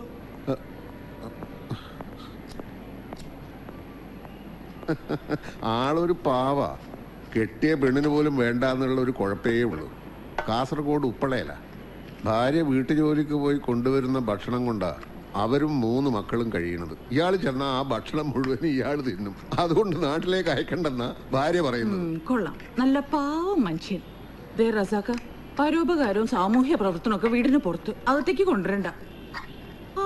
ആളൊരു പാവ. കെട്ടിയ പെണ്ണിന് പോലും വേണ്ടാന്നുള്ള ഒരു കുഴപ്പേ ഉള്ളൂ. കാസർഗോഡ് ഉപ്പളയില. ഭാര്യ വീട്ടുജോലിക്ക് പോയി കൊണ്ടുവരുന്ന ഭക്ഷണം കൊണ്ടാ അവരും 3 മക്കളും കഴിയണത്. ഇയാൾ ചെന്നാ ആ ഭക്ഷണം മുഴുവൻ ഇയാൾ തിന്നും. അതുകൊണ്ട് നാട്ടിലേക്ക് അയക്കണ്ടെന്നാ ഭാര്യ പറയുന്നത്. കൊള്ളാം, നല്ല പാവം മനുഷ്യൻ. ദേ റസാക്ക, പരോപകാരവും സാമൂഹ്യ പ്രവർത്തനമൊക്കെ വീടിന് പുറത്ത് അകത്തേക്ക് കൊണ്ടുവരണ്ട.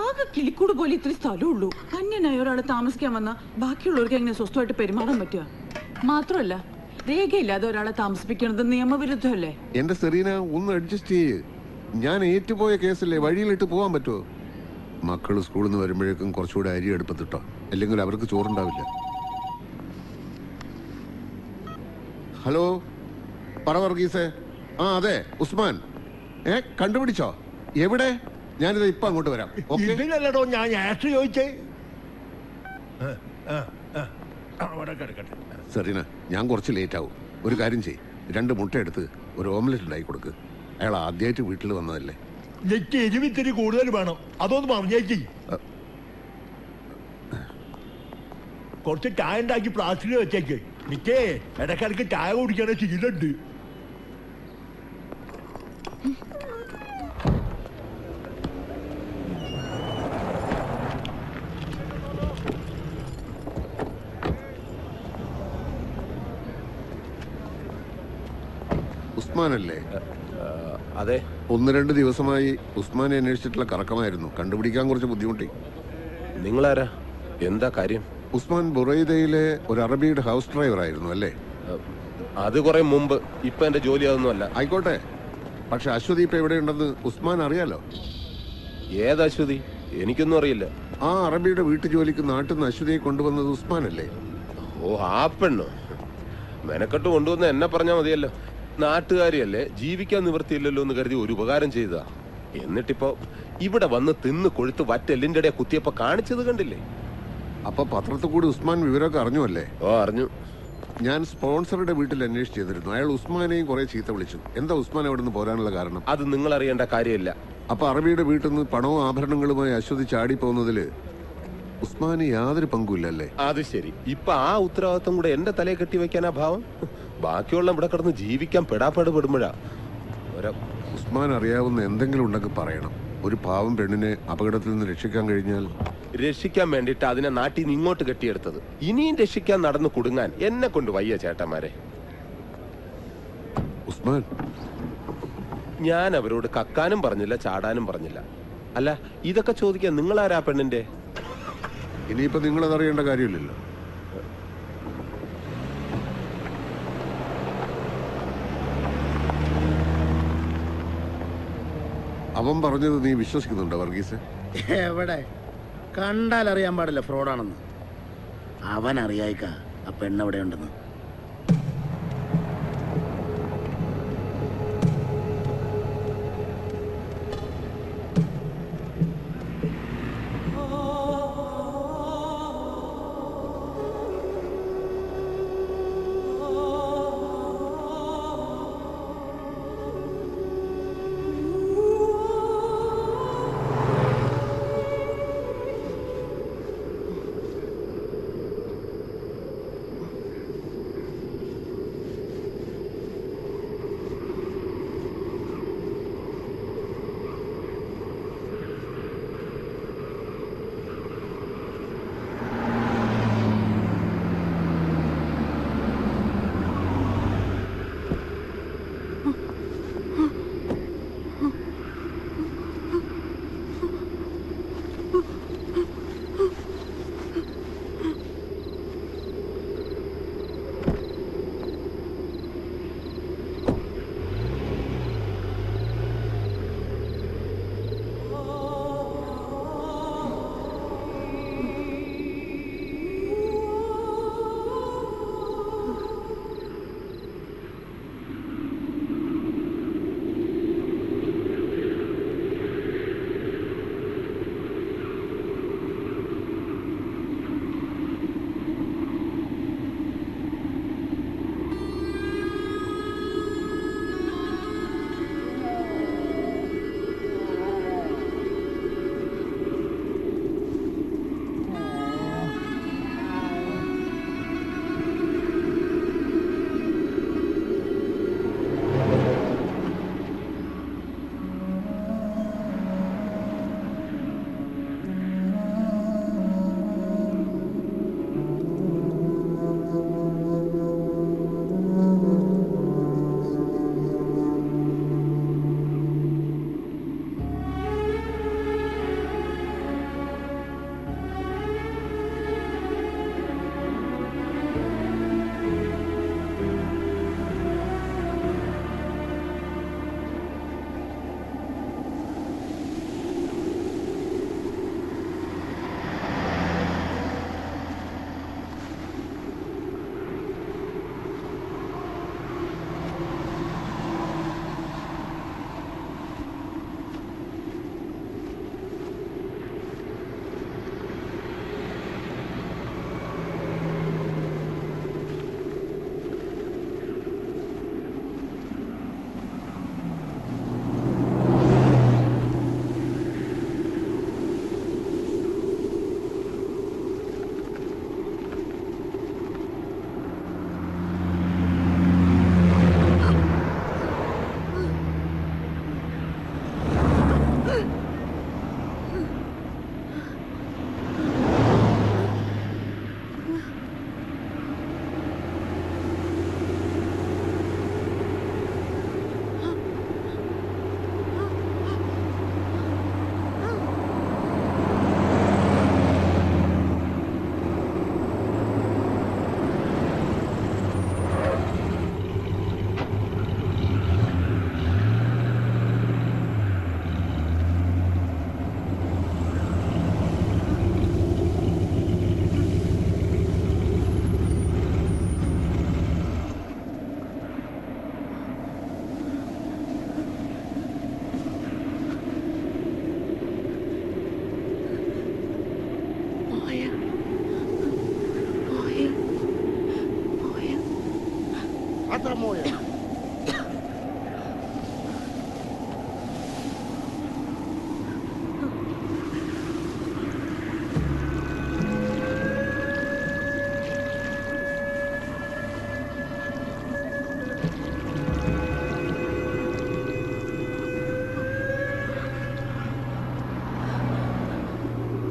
ആകെ കിളിക്കൂട് പോലെ ഇത്തിരി സ്ഥലമുള്ളൂ. അന്യനായ ഒരാൾ താമസിക്കാൻ വന്ന ബാക്കിയുള്ളവർക്ക് എങ്ങനെ സ്വസ്ഥമായിട്ട് പെരുമാറാൻ പറ്റുക? മാത്രമല്ല, രേഖയില്ലാതെ ഒരാളെ താമസിപ്പിക്കുന്നത് നിയമവിരുദ്ധമല്ലേ? എന്റെ സെറീന, ഒന്ന് അഡ്ജസ്റ്റ് ചെയ്യ്. ഞാൻ ഏറ്റുപോയ കേസല്ലേ, വഴിയിലിട്ട് പോവാൻ പറ്റുമോ? മക്കള് സ്കൂളിൽ നിന്ന് വരുമ്പോഴേക്കും കുറച്ചുകൂടെ അരി എടുപ്പത്തിട്ടോ, അല്ലെങ്കിൽ അവർക്ക് ചോറുണ്ടാവില്ല. ഹലോ, പറ വർഗീസേ. ആ അതെ, ഉസ്മാൻ. കണ്ടുപിടിച്ചോ? എവിടെ? ഞാനിത് ഇപ്പൊ അങ്ങോട്ട് വരാം. ഇതിനല്ലോ ഞാൻ ആഷ് ചോദിച്ചേ. സെറീന, ഞാൻ കുറച്ച് ലേറ്റ് ആവും. ഒരു കാര്യം ചെയ്യ്, 2 മുട്ട എടുത്ത് ഒരു ഓംലെറ്റ് ഉണ്ടാക്കി കൊടുക്ക്. അയാൾ ആദ്യമായിട്ട് വീട്ടിൽ വന്നതല്ലേ. എരിവിത്തിരി കൂടുതൽ വേണം, അതൊന്ന് പറഞ്ഞേക്ക്. കുറച്ച് ചായ ഉണ്ടാക്കി പ്ലാസ്റ്റിക്കിൽ വെച്ചേക്ക്. നിക്കേ, ഇടയ്ക്കിടയ്ക്ക് ചായ കുടിക്കാനേ ശീലമുണ്ട്. ഉസ്മാനല്ലേ? അതെ. 1-2 ദിവസമായി ഉസ്മാനെ അന്വേഷിച്ചിട്ടുള്ള കറക്കമായിരുന്നു. കണ്ടുപിടിക്കാൻ കുറച്ച് ബുദ്ധിമുട്ടി. നിങ്ങളാരാ? എന്താ കാര്യം? ഉസ്മാൻ ബുറൈദയിലെ ഒരു അറബിയുടെ ഹൗസ് ഡ്രൈവർ ആയിരുന്നു അല്ലേ? അത് കുറെ മുമ്പ്. ഇപ്പൊ എന്റെ ജോലി അതൊന്നുമല്ല. ആയിക്കോട്ടെ, പക്ഷെ അശ്വതി ഇപ്പൊ എവിടെയുണ്ടെന്ന് ഉസ്മാൻ അറിയാലോ. ഏത് അശ്വതി? എനിക്കൊന്നും അറിയില്ല. ആ അറബിയുടെ വീട്ടു ജോലിക്ക് നാട്ടിൽ നിന്ന് അശ്വതിയെ കൊണ്ടുവന്നത് ഉസ്മാനല്ലേ? ഓ, ആ പെണ്ണോ? മെനക്കെട്ട് കൊണ്ടുവന്ന് എന്നെ പറഞ്ഞാ മതിയല്ലോ. നാട്ടുകാരിയല്ലേ, ജീവിക്കാൻ നിവൃത്തിയില്ലല്ലോ എന്ന് കരുതി ഒരു ഉപകാരം ചെയ്തതാ. എന്നിട്ടിപ്പോ ഇവിടെ വന്ന് തിന്ന് കൊഴുത്ത് വറ്റെല്ലിന്റെ ഇടയെ കുത്തിയപ്പോ കാണിച്ചത് കണ്ടില്ലേ? അപ്പൊ പത്രത്തിൽ കൂടി ഉസ്മാൻ വിവരമൊക്കെ അറിഞ്ഞു അല്ലേ? ഓ, അറിഞ്ഞു. ഞാൻ സ്പോൺസറുടെ വീട്ടിൽ അന്വേഷിച്ച് ചെയ്തിരുന്നു. അയാൾ ഉസ്മാനെയും കുറെ ചീത്ത വിളിച്ചു. എന്താ ഉസ്മാൻ അവിടെ നിന്ന് പോരാനുള്ള കാരണം? അത് നിങ്ങൾ അറിയേണ്ട കാര്യമില്ല. അപ്പൊ അറബിയുടെ വീട്ടിൽ നിന്ന് പണവും ആഭരണങ്ങളുമായി അശ്വതി ചാടി പോകുന്നതില് ഉസ്മാന് യാതൊരു പങ്കുമില്ലല്ലേ? അത് ശരി. ഇപ്പൊ ആ ഉത്തരവാദിത്വം കൂടെ എന്റെ തലയെ കെട്ടി വെക്കാനാ ഭാവം? ബാക്കിയുള്ള ഇവിടെ കിടന്ന് ജീവിക്കാൻ പെടാപ്പാട് പെടുമ്പോഴാ. ഉസ്മാൻ അറിയാവുന്ന എന്തെങ്കിലും ഉണ്ടെങ്കിൽ പറയണം. ഒരു പാവം പെണ്ണിനെ അപകടത്തിൽ നിന്ന് രക്ഷിക്കാൻ കഴിഞ്ഞാൽ. രക്ഷിക്കാൻ വേണ്ടിട്ട് അതിനെ നാട്ടിൽ നിന്ന് ഇങ്ങോട്ട് കെട്ടിയെടുത്തത്. ഇനിയും രക്ഷിക്കാൻ നടന്നു കുടുങ്ങാൻ എന്നെ കൊണ്ട് വയ്യ ചേട്ടന്മാരെ. ഉസ്മാൻ, ഞാൻ അവരോട് കക്കാനും പറഞ്ഞില്ല, ചാടാനും പറഞ്ഞില്ല. അല്ല, ഇതൊക്കെ ചോദിക്കാൻ നിങ്ങളാരാ പെണ്ണിന്റെ? ഇനിയിപ്പോ നിങ്ങളതറിയേണ്ട കാര്യമില്ലല്ലോ. അവൻ പറഞ്ഞത് നീ വിശ്വസിക്കുന്നുണ്ടോ വർഗീസ്? എവിടെ? കണ്ടാൽ അറിയാൻ പാടില്ല ഫ്രോഡാണെന്ന്. അവൻ അറിയായിക്ക ആ പെണ്ണെവിടെ ഉണ്ടെന്ന്. عطها مويه.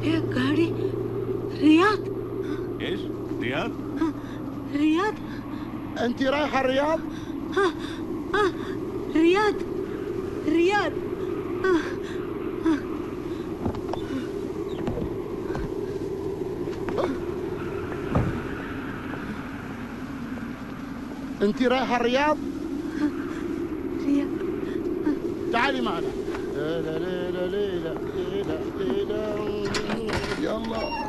يا قاعدي رياض. ايش؟ رياض؟ رياض. انت رايحه الرياض؟ رياض رياض. انت رايحه الرياض؟ رياض. تعالي معنا. ليلى ليلى ليلى ليلى ليلى. يلا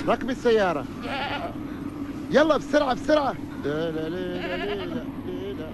ركبي السيارة. يلا بسرعة بسرعة. ليلى ليلى ليلى ليلى.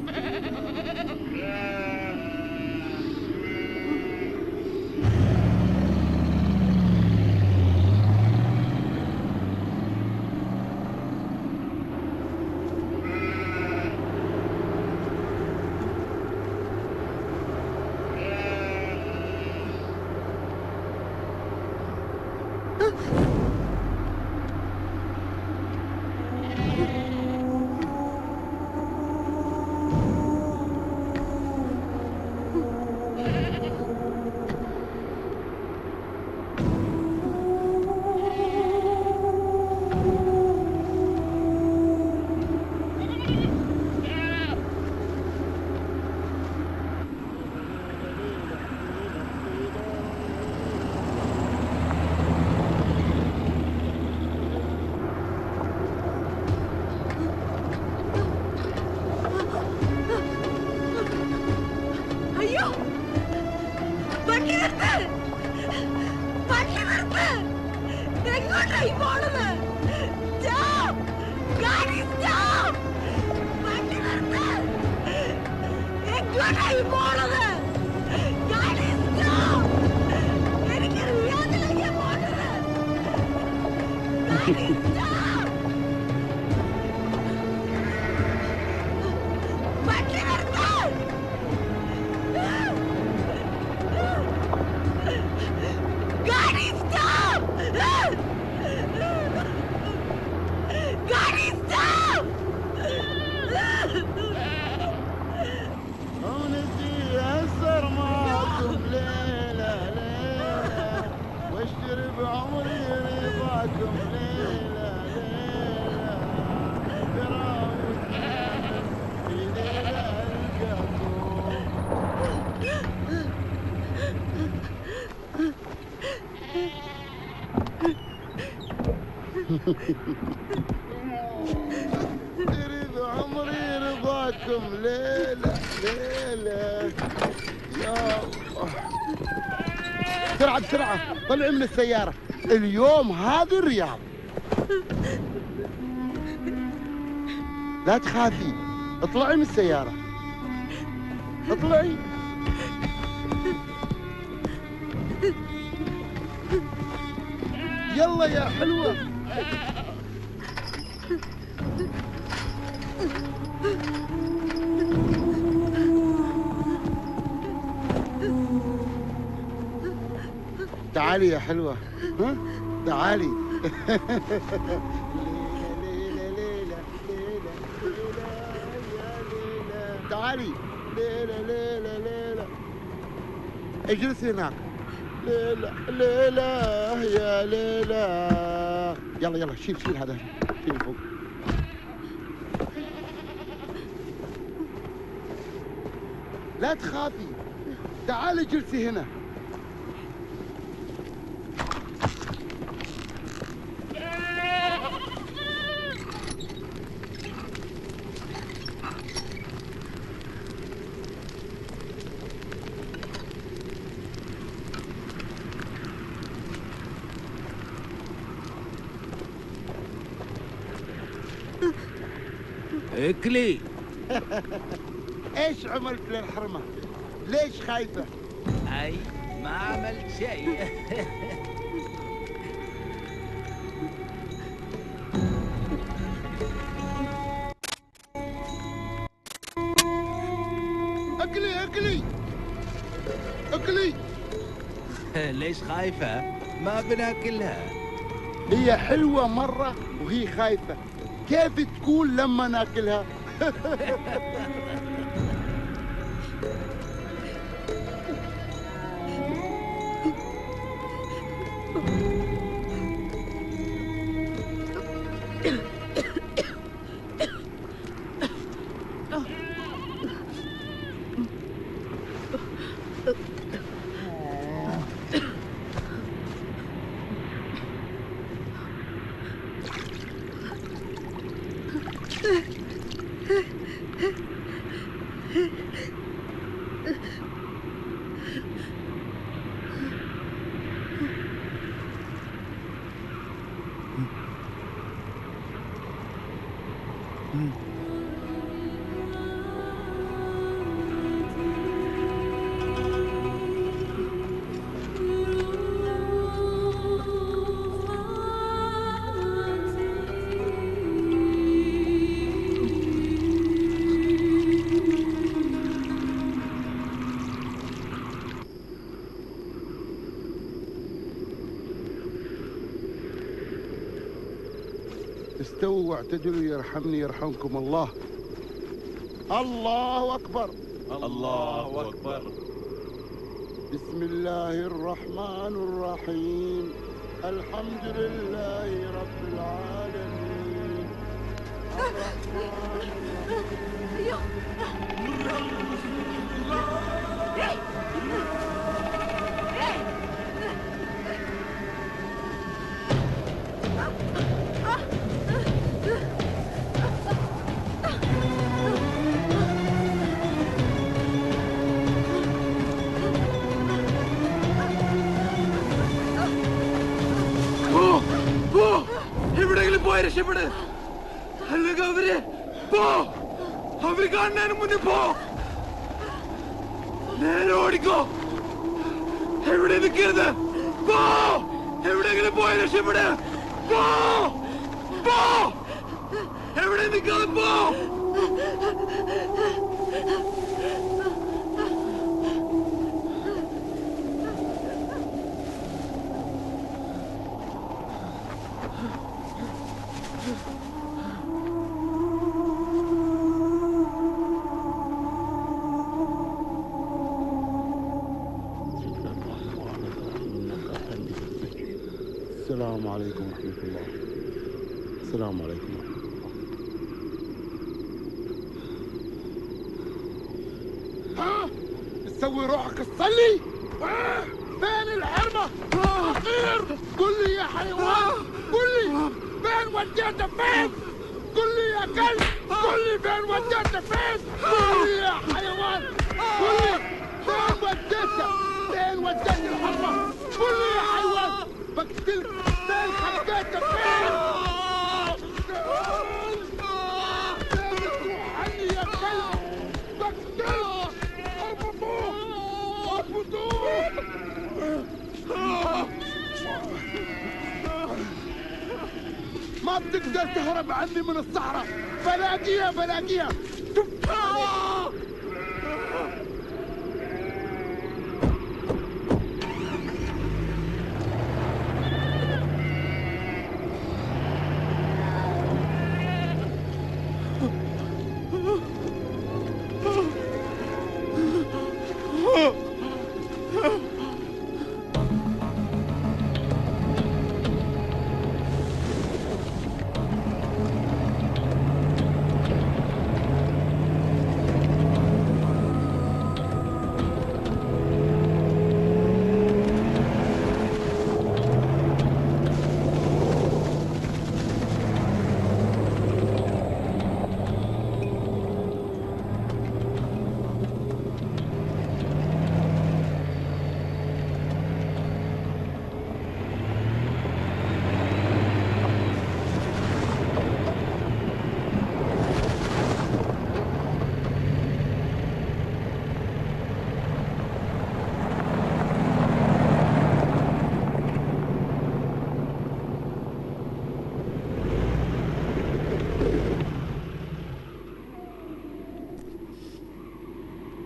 اريد عمري رضاكم ليلة ليلة. يا الله بسرعة بسرعة طلعي من السيارة. اليوم هذه الرياض. لا تخافي اطلعي من السيارة. اطلعي. يلا يا حلوة. تعالي يا حلوة. ها تعالي. تعالي. ليلى ليلى ليلى. اجلسي هناك. ليلى ليلى يا ليلى. يلا يلا شيل هذا. شيل فوق. لا تخافي. تعالي اجلسي هنا. اكلي. ايش عملت للحرمة؟ ليش خايفة؟ اي ما عملت شيء. اكلي اكلي اكلي. ليش خايفة؟ ما بناكلها. هي حلوة مرة وهي خايفة، كيف تكون لما ناكلها؟ استووا واعتدلوا يرحمني يرحمكم الله. الله أكبر. الله أكبر. بسم الله الرحمن الرحيم. الحمد لله رب العالمين. എവിടെയെങ്കിലും പോയി രക്ഷപ്പെട്, അല്ലെങ്കിൽ അവര് പോ, അവര് കാണുന്നതിന് മുന്നേ പോ, നേരെ ഓടിക്കോ, എവിടെ നിൽക്കരുത്, പോ, എവിടെയെങ്കിലും പോയി രക്ഷപ്പെട്, പോ, പോ, എവിടെ നിൽക്കാതെ പോ. السلام عليكم ورحمة الله. السلام عليكم ورحمة الله. ها؟ تسوي روحك تصلي؟ فين الحرمة؟ أخير قل لي يا حيوان، قل لي فين وديته فين؟ قل لي يا كلب، قل لي فين وديته فين؟ قل لي يا حيوان، قل لي فين وديته؟ فين وديت الحرمة؟ قل لي يا حيوان بقتلك. فين خبيته فين؟ فين تروح عني يا كلب؟ بقتلك. اربطوه اربطوه. ما بتقدر تهرب عني من الصحراء. بلاقيها بلاقيها.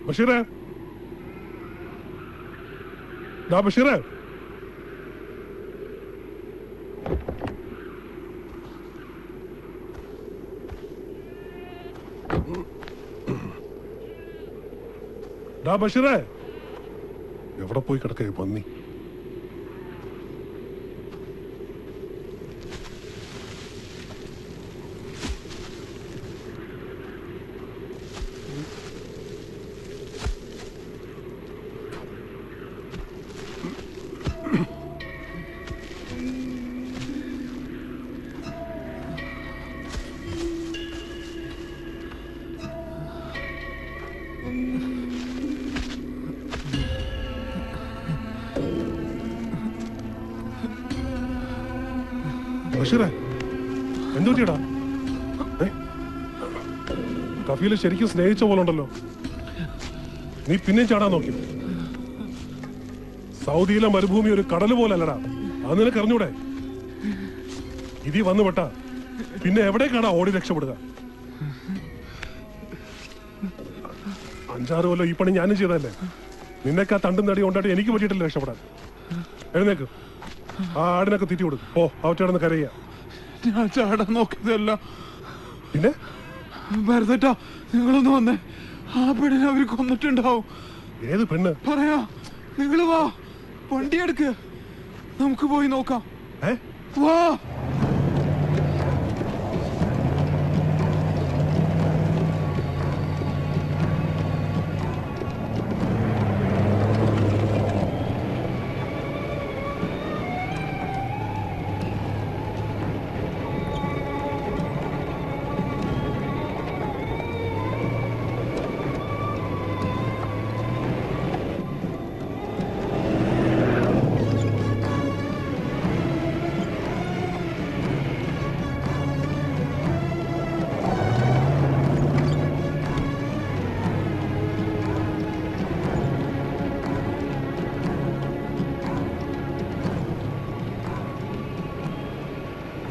ബഷീറേ, ദാ ബഷീറേ, ഡാ ബഷീറേ, എവിടെ പോയി കിടക്കേ പന്നി? ബഷീറേ, എന്തു പറ്റിയടാ? കഫീല് ശരിക്കും സ്നേഹിച്ച പോലെ ഉണ്ടല്ലോ. നീ പിന്നെയും ചാടാൻ നോക്കി. സൗദിയിലെ മരുഭൂമി ഒരു കടല് പോലല്ലടാ, അത് നിനക്ക് അറിഞ്ഞൂടെ? ഇതി വന്നു പെട്ട പിന്നെ എവിടേക്കാടാ ഓടി രക്ഷപ്പെടുക? 5-6 കൊല്ലം ഈ പണി ഞാനും ചെയ്തതല്ലേ. നിന്നെക്കാ തണ്ടും നടി കൊണ്ടായിട്ട് എനിക്ക് പറ്റിയിട്ടില്ല രക്ഷപ്പെടാൻ. എഴുന്നേക്ക്, ആ ആടിനൊക്കെ തീറ്റി കൊടുക്കും. ഓ അവറ്റേടന്ന് കരയ്യ. ഞാൻ ചാടാൻ നോക്കിയതല്ല. പിന്നെ ഭരതേട്ടാ, നിങ്ങളൊന്ന് വന്നേ. ആ പെണ്ണിനെ അവര് കൊന്നിട്ടുണ്ടാവും. ഏത് പെണ്ണ്? പറയാ, നിങ്ങൾ വാ, വണ്ടി എടുക്ക്, നമുക്ക് പോയി നോക്കാം. വാ.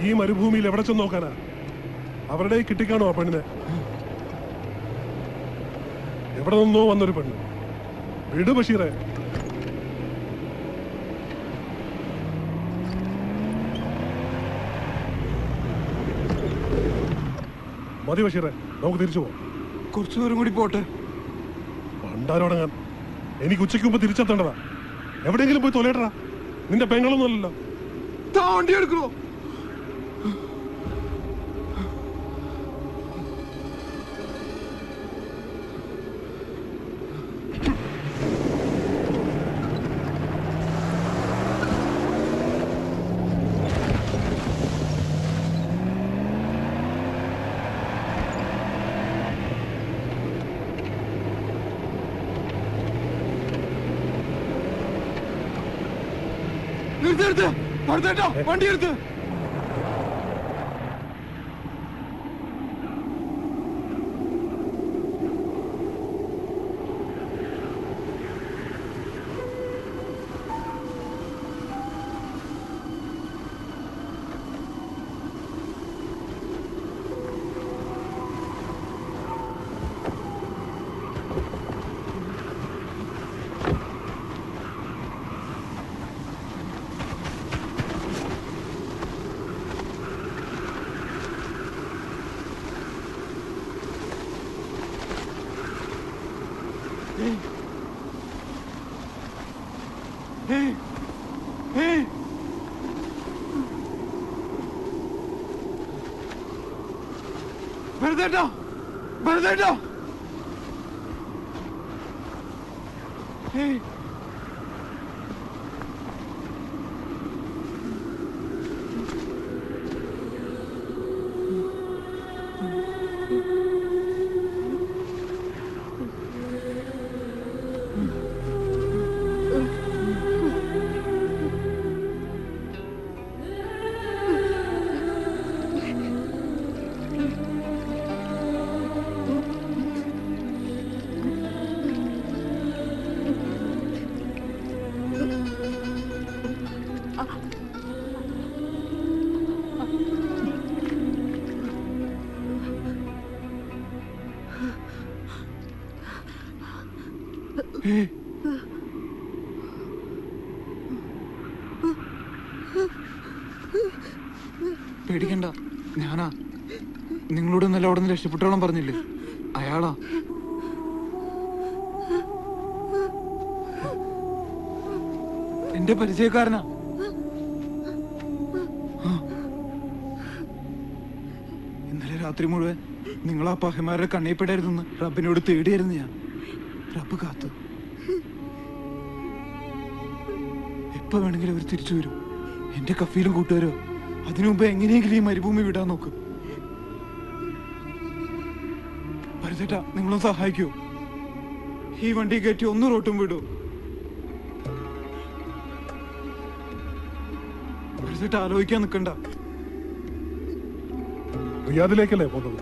ഈ മരുഭൂമിയിൽ എവിടെ ചെന്ന് നോക്കാനാ? അവരുടെ കിട്ടിക്കാണോ ആ പെണ്ണിനെ? എവിടെ നിന്നോ വന്നൊരു പെണ്ണ്. വിട് ബഷീറേ. മതി ബഷീറേ, നമുക്ക് തിരിച്ചു പോവാം. കുറച്ചു ദൂരം കൂടി പോട്ടെ. പണ്ടാരോടങ്ങാൻ എനിക്ക് ഉച്ചയ്ക്ക് മുമ്പ് തിരിച്ചെത്തേണ്ടതാ. എവിടെയെങ്കിലും പോയി തൊലയിട്ടടാ. നിന്റെ പെങ്ങളൊന്നും അല്ലല്ലോ. വണ്ടി എടുക്കണോ? നിർത്ത്, ഭരതേട്ടാ, വണ്ടി എടുത്ത്. ഭരതേട്ടാ, ഭരതേട്ടാ, പേടിക്കണ്ട, ഞാനാ. നിങ്ങളോട് ഇന്നലെ അവിടെ നിന്ന് രക്ഷപ്പെട്ടോളം പറഞ്ഞില്ലേ, അയാളാ. എന്റെ പരിചയക്കാരനാ. ഇന്നലെ രാത്രി മുഴുവൻ നിങ്ങൾ ആ പഹമാരുടെ കണ്ണീപ്പെടായിരുന്നെന്ന് റബ്ബിനോട് തേടിയായിരുന്നു ഞാൻ. റബ്ബ് കാത്തു. എപ്പോ വേണമെങ്കിലും അവർ തിരിച്ചു വരും. എന്റെ കഫീലും കൂട്ടുകാരോ. അതിനു മുമ്പ് എങ്ങനെയെങ്കിലും ഈ മരുഭൂമി വിടാൻ നോക്കും. പരിചേട്ടാ, നിങ്ങളും സഹായിക്കൂ. ഈ വണ്ടി കയറ്റി ഒന്ന് റോട്ടും വിടൂ. പരിചേട്ടാ, ആലോചിക്കാൻ നിൽക്കണ്ട. റിയാദിലേക്കല്ലേ പോകുന്നത്?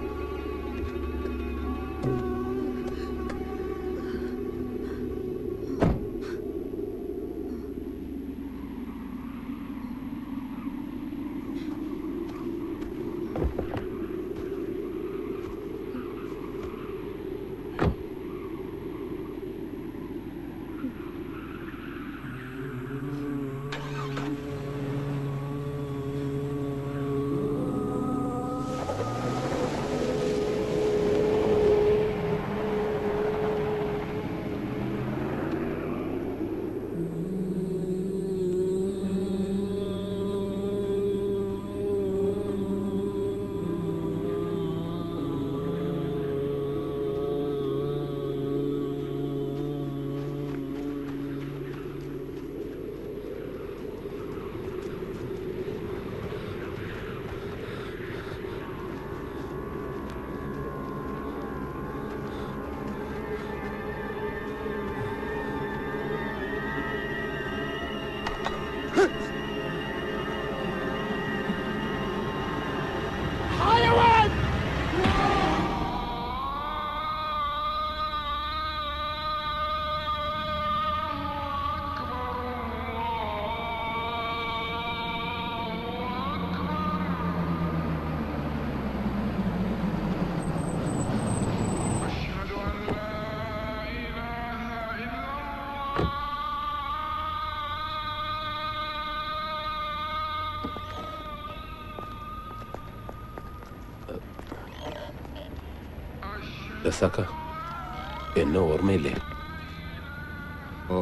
റസാക്ക, എന്നെ ഓർമ്മയില്ലേ? ഓ,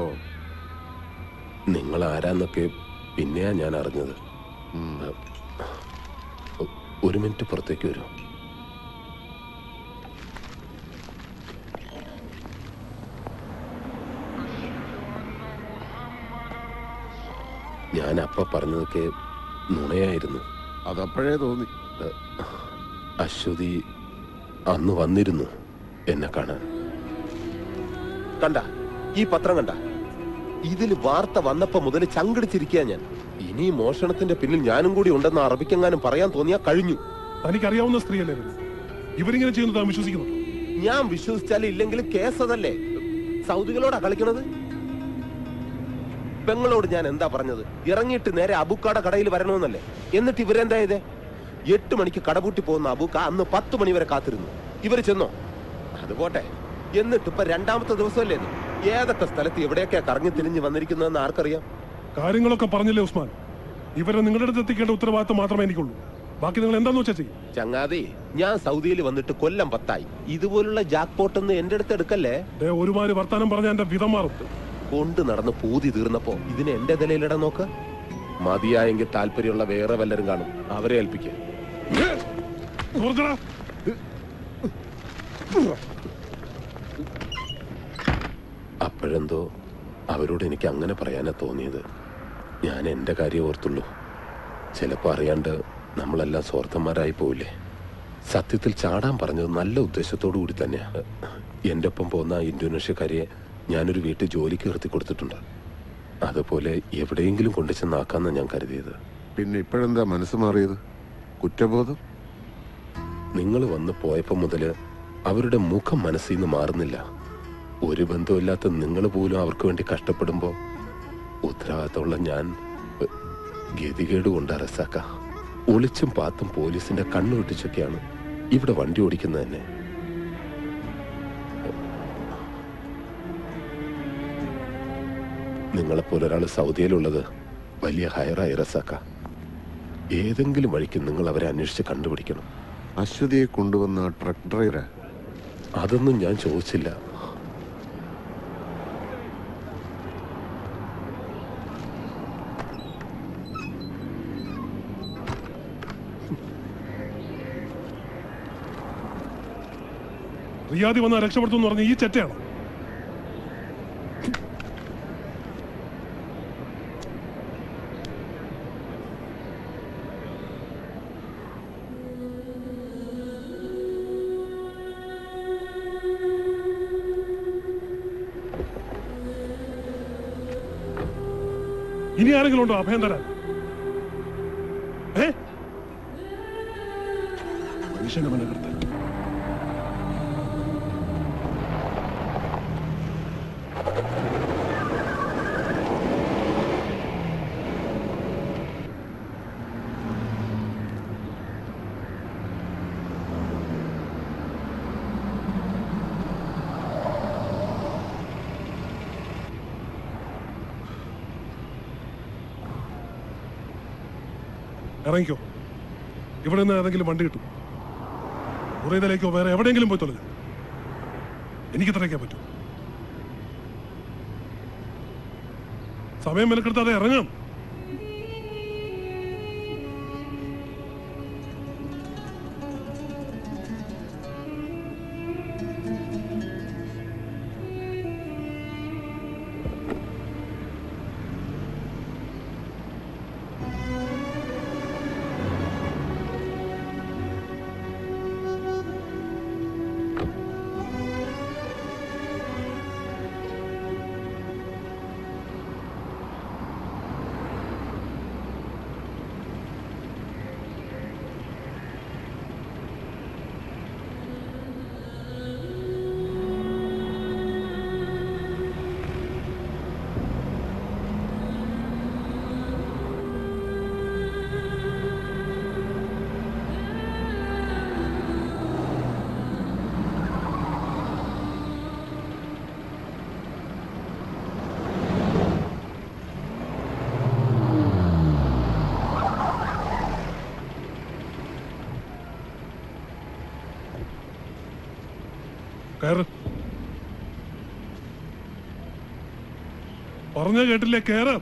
നിങ്ങൾ ആരാന്നൊക്കെ പിന്നെയാ ഞാൻ അറിഞ്ഞത്. ഒരു മിനിറ്റ് പുറത്തേക്ക് വരൂ. ഞാൻ അപ്പ പറഞ്ഞതൊക്കെ നുണയായിരുന്നു. അതപ്പോഴേ തോന്നി. അശ്വതി അന്ന് വന്നിരുന്നു എന്നെ കാണാൻ. കണ്ട ഈ പത്രം കണ്ട? ഇതിൽ വാർത്ത വന്നപ്പോ മുതൽ ചങ്കടിച്ചിരിക്കുക ഞാൻ. ഇനി മോഷണത്തിന്റെ പിന്നിൽ ഞാനും കൂടി ഉണ്ടെന്ന് അറബിക്കെങ്ങാനും പറയാൻ തോന്നിയാ കഴിഞ്ഞു. തനിക്കറിയാവുന്ന സ്ത്രീയല്ലേ ഇവരിങ്ങനെ ചെയ്യുന്നത്? താൻ വിശ്വസിക്കുന്നു? ഞാൻ വിശ്വസിച്ചാലും ഇല്ലെങ്കിലും കേസ് അതല്ലേ. സൗദികളോടാ കളിക്കണത്. പെങ്ങളോട് ഞാൻ എന്താ പറഞ്ഞത്? ഇറങ്ങിയിട്ട് നേരെ അബുക്കാട കടയിൽ വരണമെന്നല്ലേ. എന്നിട്ട് ഇവരെന്താ ചെയ്തേ? 8 മണിക്ക് കടപൂട്ടി പോകുന്ന അബൂക്ക അന്ന് 10 മണി വരെ കാത്തിരുന്നു. ഇവര് ചെന്നോ? അതുപോട്ടെ. എന്നിട്ട് ഇപ്പൊ 2ാമത്തെ ദിവസമല്ലേ ഇത്? ഏതൊക്കെ സ്ഥലത്ത് എവിടെയൊക്കെയാ കറങ്ങി തിരിഞ്ഞ് വന്നിരിക്കുന്നതെന്ന് ആർക്കറിയാം? കാര്യങ്ങളൊക്കെ പറഞ്ഞില്ലേ ഉസ്മാൻ? ഇവരെ നിങ്ങളുടെ അടുത്ത് എത്തിക്കേണ്ട ഉത്തരവാദിത്തം മാത്രമേ എനിക്കുള്ളൂ. ബാക്കി നിങ്ങൾ എന്താന്ന് വെച്ചാൽ ചെയ്യും. ചങ്ങാതി, ഞാൻ സൗദിയിൽ വന്നിട്ട് കൊല്ലം 10ആയി. ഇതുപോലുള്ള ജാക്ക് പോട്ടൊന്നും എന്റെ അടുത്ത് എടുക്കല്ലേ. ഒരുമാതിരി വർത്താനം പറഞ്ഞ എന്റെ വിധം മാറും. കൊണ്ട് നടന്ന് പൂതി തീർന്നപ്പോ ഇതിന് എന്റെ നിലയിലിടാൻ നോക്ക്. മതിയായെങ്കിൽ താല്പര്യമുള്ള വേറെ വല്ലരും കാണും, അവരെ ഏൽപ്പിക്കുക. അപ്പോഴെന്തോ അവരോട് എനിക്ക് അങ്ങനെ പറയാനാ തോന്നിയത്. ഞാൻ എന്റെ കാര്യം ഓർത്തുള്ളൂ. ചിലപ്പോ അറിയാണ്ട് നമ്മളെല്ലാം സ്വാർത്ഥന്മാരായി പോവില്ലേ. സത്യത്തിൽ ചാടാൻ പറഞ്ഞത് നല്ല ഉദ്ദേശത്തോടു കൂടി തന്നെയാ. എന്റെ ഒപ്പം പോകുന്ന ഇന്തോനേഷ്യക്കാരിയെ ഞാനൊരു വീട്ടിൽ ജോലിക്ക് നിർത്തി കൊടുത്തിട്ടുണ്ട്. അതുപോലെ എവിടെയെങ്കിലും കൊണ്ടു ചെന്നാക്കാന്ന് ഞാൻ കരുതിയത്. പിന്നെ ഇപ്പോഴെന്താ മനസ്സ് മാറിയത്? കുറ്റബോധം? നിങ്ങൾ വന്ന് പോയപ്പോ മുതല് അവരുടെ മുഖം മനസ്സിൽ നിന്ന് മാറുന്നില്ല. ഒരു ബന്ധമില്ലാത്ത നിങ്ങൾ പോലും അവർക്ക് വേണ്ടി കഷ്ടപ്പെടുമ്പോ ഉത്തരവാദിത്തമുള്ള ഞാൻ ഗതികേട് കൊണ്ട് റസാക്ക. ഒളിച്ചും പാത്തും പോലീസിന്റെ കണ്ണു വെട്ടിച്ചൊക്കെയാണ് ഇവിടെ വണ്ടി ഓടിക്കുന്നത് തന്നെ. നിങ്ങളെപ്പോലെ ഒരാൾ സൗദിയിലുള്ളത് വലിയ ഹയറായി റസാക്ക. ഏതെങ്കിലും വഴിക്ക് നിങ്ങൾ അവരെ അന്വേഷിച്ച് കണ്ടുപിടിക്കണം. അശ്വതിയെ കൊണ്ടുവന്ന ട്രക്ക് ഡ്രൈവറെ അതൊന്നും ഞാൻ ചോദിച്ചില്ല. റിയാദി വന്നാൽ രക്ഷപ്പെടുത്തുമെന്ന് പറഞ്ഞ ഈ ചെറ്റയാണ്. ഇനി ആരെങ്കിലും ഉണ്ടോ അഭയം തരാൻ? മനുഷ്യന്റെ മനകർത്ത ഇറങ്ങിക്കോ. ഇവിടെ നിന്ന് ഏതെങ്കിലും വണ്ടി കിട്ടും. ഉറയിലേക്കോ വേറെ എവിടെയെങ്കിലും പോയി തൊലഞ്ഞു. എനിക്ക് ഇത്രയ്ക്കാൻ പറ്റൂ. സമയം മെനക്കെടുത്താതെ ഇറങ്ങാം. പറഞ്ഞ കേട്ടില്ലേ? കേറ്.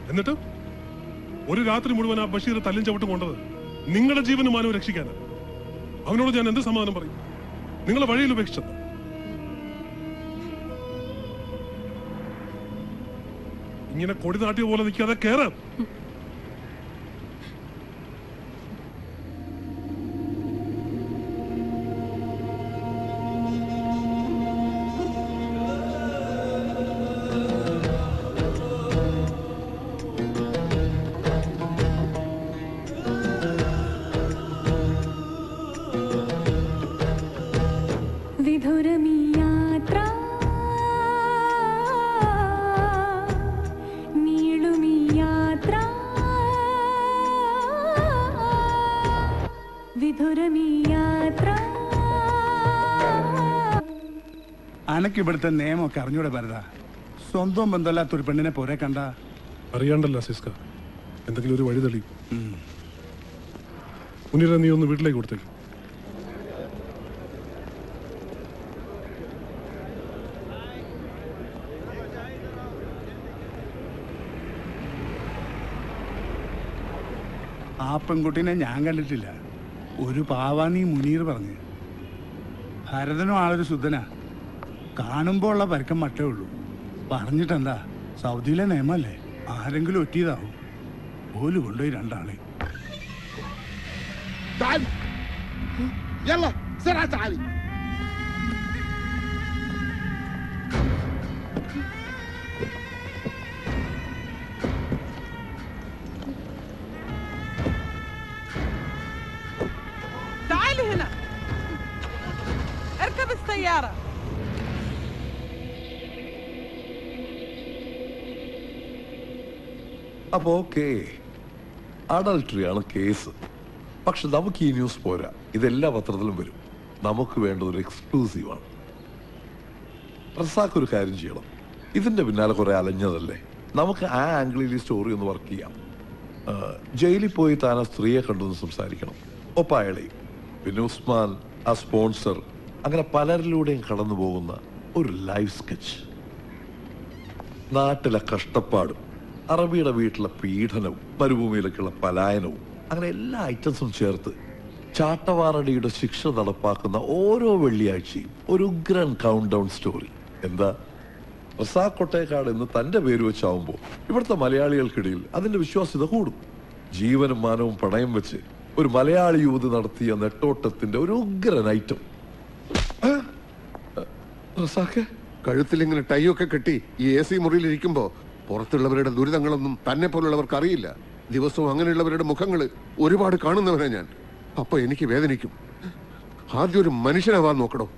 എന്നിട്ട് ഒരു രാത്രി മുഴുവൻ ആ ബഷീർ തല്ലും ചവിട്ടും കൊണ്ടത് നിങ്ങളുടെ ജീവനും മാനവും രക്ഷിക്കാനാണ്. അവനോട് ഞാൻ എന്ത് സമാധാനം പറയും? നിങ്ങളെ വഴിയിൽ ഉപേക്ഷിച്ചത്. ഇങ്ങനെ കൊടി നാട്ടിയ പോലെ നിൽക്കാതെ കേറ്. അനക്ക് ഇവിടുത്തെ നിയമമൊക്കെ അറിഞ്ഞൂടെ ഭരത? സ്വന്തം ബന്ധമല്ലാത്തൊരു പെണ്ണിനെ പോരെ കണ്ട അറിയാണ്ടല്ല സിസ്ക. എന്തെങ്കിലും ഒരു വഴി തെളിയും. മുനീറ, നീ ഒന്ന് വീട്ടിലേക്ക് കൊടുത്തേക്കും. ആ പെൺകുട്ടീനെ ഞാൻ കണ്ടിട്ടില്ല. ഒരു പാവാന്നീ മുനീർ പറഞ്ഞു. ഭരതനും ആളൊരു ശുദ്ധനാ. കാണുമ്പോൾ ഉള്ള പരക്കം മട്ടേ ഉള്ളൂ. പറഞ്ഞിട്ടെന്താ, സൗദിയിലെ നിയമല്ലേ, ആരെങ്കിലും ഒറ്റിയതാവും. ഓല് കൊണ്ടുപോയി രണ്ടാളെ. تعالي هنا اركب السيارة. അപ്പൊ ഓക്കെ, അഡൾട്ടറി ആണ് കേസ്. പക്ഷെ നമുക്ക് ഈ ന്യൂസ് പോരാ. ഇതെല്ലാ പത്രത്തിലും വരും. നമുക്ക് വേണ്ടത് ഒരു എക്സ്ക്ലൂസീവാണ്. റസാഖ് ഒരു കാര്യം ചെയ്യണം. ഇതിന്റെ പിന്നാലെ കുറെ അലഞ്ഞതല്ലേ, നമുക്ക് ആ ആംഗിളിൽ ഈ സ്റ്റോറി ഒന്ന് വർക്ക് ചെയ്യാം. ജയിലിൽ പോയി താൻ ആ സ്ത്രീയെ കണ്ടൊന്ന് സംസാരിക്കണം, ഒപ്പം അയാളെ. പിന്നെ ഉസ്മാൻ, ആ സ്പോൺസർ, അങ്ങനെ പലരിലൂടെയും കടന്നു പോകുന്ന ഒരു ലൈവ് സ്കെച്ച്. നാട്ടിലെ കഷ്ടപ്പാടും അറബിയുടെ വീട്ടിലെ പീഡനവും മരുഭൂമിയിലേക്കുള്ള പലായനവും അങ്ങനെ എല്ലാ ഐറ്റംസും ചേർത്ത് ചാട്ടവാറടിയുടെ ശിക്ഷ നടപ്പാക്കുന്ന ഓരോ വെള്ളിയാഴ്ചയും ഒരു ഉഗ്രൻ കൗണ്ട് ഡൗൺ സ്റ്റോറി. എന്താ, റസാഖ് കൊട്ടേക്കാട് എന്ന് തന്റെ പേര് വെച്ചാവുമ്പോൾ ഇവിടുത്തെ മലയാളികൾക്കിടയിൽ അതിന്റെ വിശ്വാസ്യത കൂടും. ജീവനും മാനവും പണയം വെച്ച് ഒരു മലയാളി യുവതി നടത്തിയ നെട്ടോട്ടത്തിന്റെ ഒരു ഉഗ്രൻ ഐറ്റം. റസാഖ് കഴുത്തിൽ ഇങ്ങനെ ടൈയൊക്കെ കെട്ടി ഈ AC മുറിയിൽ ഇരിക്കുമ്പോ പുറത്തുള്ളവരുടെ ദുരിതങ്ങളൊന്നും തന്നെ പോലുള്ളവർക്ക് അറിയില്ല. ദിവസവും അങ്ങനെയുള്ളവരുടെ മുഖങ്ങൾ ഒരുപാട് കാണുന്നവരാ ഞാൻ. അപ്പൊ എനിക്ക് വേദനിക്കും. ആദ്യം ഒരു മനുഷ്യനാവാൻ നോക്കണോ.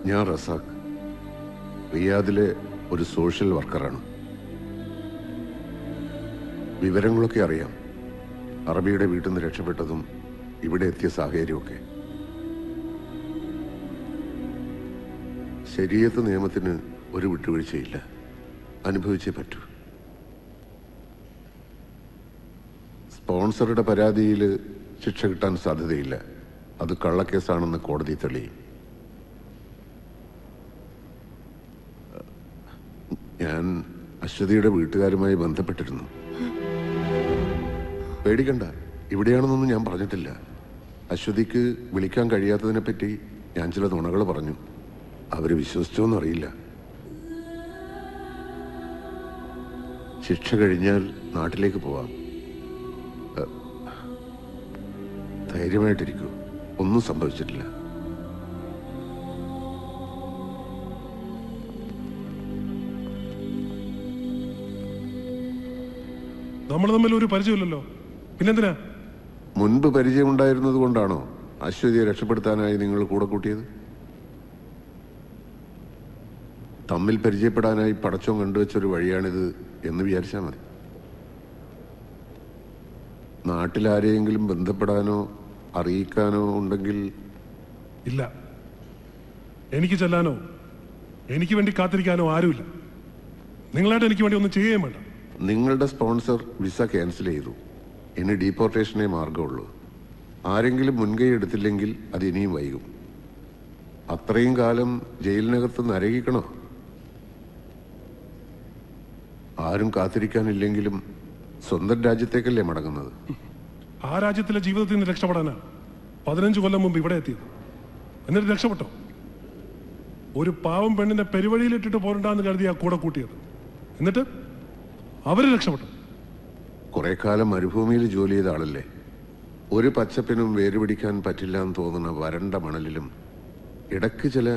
ഞാൻ റസാഖ്, റിയാദിലെ ഒരു സോഷ്യൽ വർക്കറാണ്. വിവരങ്ങളൊക്കെ അറിയാം. അറബിയുടെ വീട്ടിൽ നിന്ന് രക്ഷപ്പെട്ടതും ഇവിടെ എത്തിയ സാഹചര്യമൊക്കെ. ശരീഅത്ത് നിയമത്തിന് ഒരു വിട്ടുവീഴ്ചയില്ല. അനുഭവിച്ചേ പറ്റൂ. സ്പോൺസറുടെ പരാതിയിൽ ശിക്ഷ കിട്ടാൻ സാധ്യതയില്ല. അത് കള്ളക്കേസാണെന്ന് കോടതി തെളിയും. ഞാൻ അശ്വതിയുടെ വീട്ടുകാരുമായി ബന്ധപ്പെട്ടിരുന്നു. പേടിക്കണ്ട, ഇവിടെയാണെന്നൊന്നും ഞാൻ പറഞ്ഞിട്ടില്ല. അശ്വതിക്ക് വിളിക്കാൻ കഴിയാത്തതിനെ പറ്റി ഞാൻ ചില നുണകൾ പറഞ്ഞു. അവര് വിശ്വസിച്ചോന്നും അറിയില്ല. ശിക്ഷ കഴിഞ്ഞാൽ നാട്ടിലേക്ക് പോവാം. ധൈര്യമായിട്ടിരിക്കൂ, ഒന്നും സംഭവിച്ചിട്ടില്ല. നമ്മൾ തമ്മിൽ ഒരു പരിചയമില്ലല്ലോ, പിന്നെന്തിനാ? മുൻപ് പരിചയമുണ്ടായിരുന്നത് കൊണ്ടാണോ അശ്വതിയെ രക്ഷപ്പെടുത്താനായി നിങ്ങൾ കൂടെ കൂട്ടിയത്? തമ്മിൽ പരിചയപ്പെടാനായി പടച്ചോൻ കണ്ടുവച്ചൊരു വഴിയാണിത് എന്ന് വിചാരിച്ചാൽ മതി. നാട്ടിലാരെയെങ്കിലും ബന്ധപ്പെടാനോ അറിയിക്കാനോ ഉണ്ടെങ്കിൽ? ഇല്ല, എനിക്ക് ചെല്ലാനോ എനിക്ക് വേണ്ടി കാത്തിരിക്കാനോ ആരുമില്ല. നിങ്ങളായിട്ട് എനിക്ക് വേണ്ടി ഒന്നും ചെയ്യുകയും വേണ്ട. നിങ്ങളുടെ സ്പോൺസർ വിസ ക്യാൻസൽ ചെയ്തു. ഇനി ഡീപ്പോർട്ടേഷനേ മാർഗമുള്ളൂ. ആരെങ്കിലും മുൻകൈ എടുത്തില്ലെങ്കിൽ അത് ഇനിയും വൈകും. അത്രയും കാലം ജയിലിനകത്ത് നരകിക്കണോ? ആരും കാത്തിരിക്കാനില്ലെങ്കിലും സ്വന്തം രാജ്യത്തേക്കല്ലേ മടങ്ങുന്നത്? ആ രാജ്യത്തിലെ ജീവിതത്തിൽ നിന്ന് രക്ഷപ്പെടാനാ 15 കൊല്ലം മുമ്പ് ഇവിടെ എത്തിയത്. എന്നിട്ട് രക്ഷപ്പെട്ടോ? ഒരു പാവം പെണ്ണിനെ പെരുവഴിയിലിട്ടിട്ട് പോരണ്ടാന്ന് കരുതി ആ കൂടെ കൂട്ടിയത്. എന്നിട്ട് അവര് രക്ഷപ്പെട്ടു. കുറെ കാലം മരുഭൂമിയിൽ ജോലി ചെയ്ത ആളല്ലേ. ഒരു പച്ചപ്പിനും വേരുപിടിക്കാൻ പറ്റില്ല എന്ന് തോന്നുന്ന വരണ്ട മണലിലും ഇടയ്ക്ക് ചില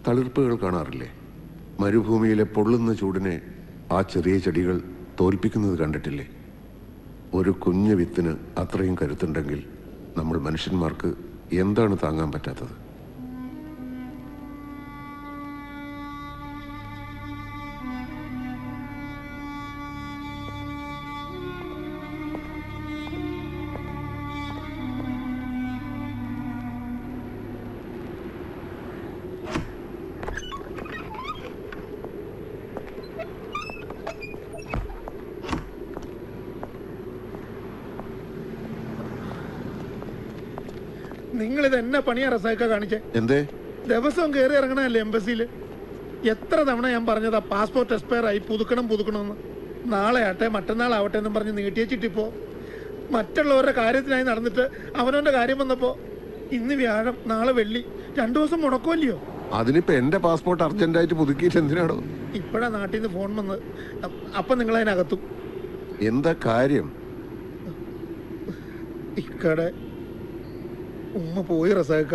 തളിർപ്പുകൾ കാണാറില്ലേ? മരുഭൂമിയിലെ പൊള്ളുന്ന ചൂടിനെ ആ ചെറിയ ചെടികൾ തോൽപ്പിക്കുന്നത് കണ്ടിട്ടില്ലേ? ഒരു കുഞ്ഞു വിത്തിന് അത്രയും കരുത്തുണ്ടെങ്കിൽ നമ്മൾ മനുഷ്യന്മാർക്ക് എന്താണ് താങ്ങാൻ പറ്റാത്തത്? നിങ്ങളിത് എന്നെ പണിയാ റസാക്ക കാണിച്ചേ? എന്തേ? ദിവസവും കയറി ഇറങ്ങണല്ലേ എംബസിയിൽ? എത്ര തവണ ഞാൻ പറഞ്ഞതാ പാസ്പോർട്ട് എക്സ്പയർ ആയി, പുതുക്കണമെന്ന്. നാളെ ആട്ടെ മറ്റന്നാളാവട്ടെ എന്നും പറഞ്ഞ് നീട്ടിയച്ചിട്ടിപ്പോ മറ്റുള്ളവരുടെ കാര്യത്തിനായി നടന്നിട്ട് അവനവന്റെ കാര്യം വന്നപ്പോ ഇന്ന് വ്യാഴം നാളെ വെള്ളി 2 ദിവസം മുടക്കുമല്ലയോ? അതിനിപ്പോ എന്റെ പാസ്പോർട്ട് അർജന്റായിട്ട് പുതുക്കിയിട്ട് എന്തിനാണോ? ഇപ്പഴാ നാട്ടിൽ നിന്ന് ഫോൺ വന്ന്. അപ്പൊ നിങ്ങൾ അതിനകത്തും. എന്താ കാര്യം? ഇക്കടെ ഉമ്മ പോയി റസാക്ക.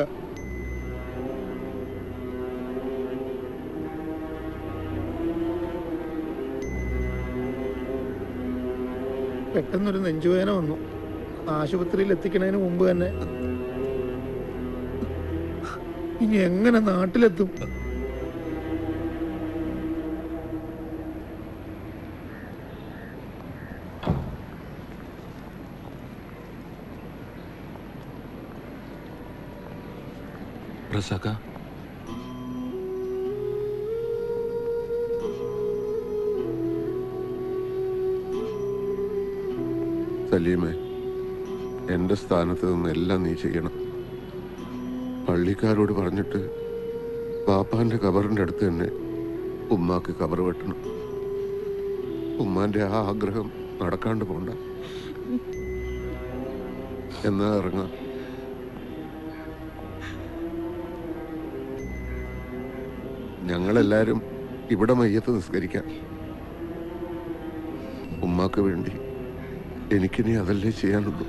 പെട്ടെന്നൊരു നെഞ്ചുവേദന വന്നു. ആശുപത്രിയിൽ എത്തിക്കണതിന് മുമ്പ് തന്നെ. ഇനി എങ്ങനെ നാട്ടിലെത്തും? റസാക്ക, സലീമേ, എന്റെ സ്ഥാനത്ത് നിന്ന് എല്ലാം നീ ചെയ്യണം. പള്ളിക്കാരോട് പറഞ്ഞിട്ട് പാപ്പാന്റെ കബറിന്റെ അടുത്ത് തന്നെ ഉമ്മാക്ക് കബർ വെട്ടണം. ഉമ്മാന്റെ ആ ആഗ്രഹം നടക്കാണ്ട് പോണ്ട. എന്നാ ഇറങ്ങാം. ഞങ്ങളെല്ലാരും ഇവിടെ മയ്യത്ത് നിസ്കരിക്കാം. ഉമ്മാക്ക് വേണ്ടി എനിക്കിനി അതല്ലേ ചെയ്യാനുള്ളൂ.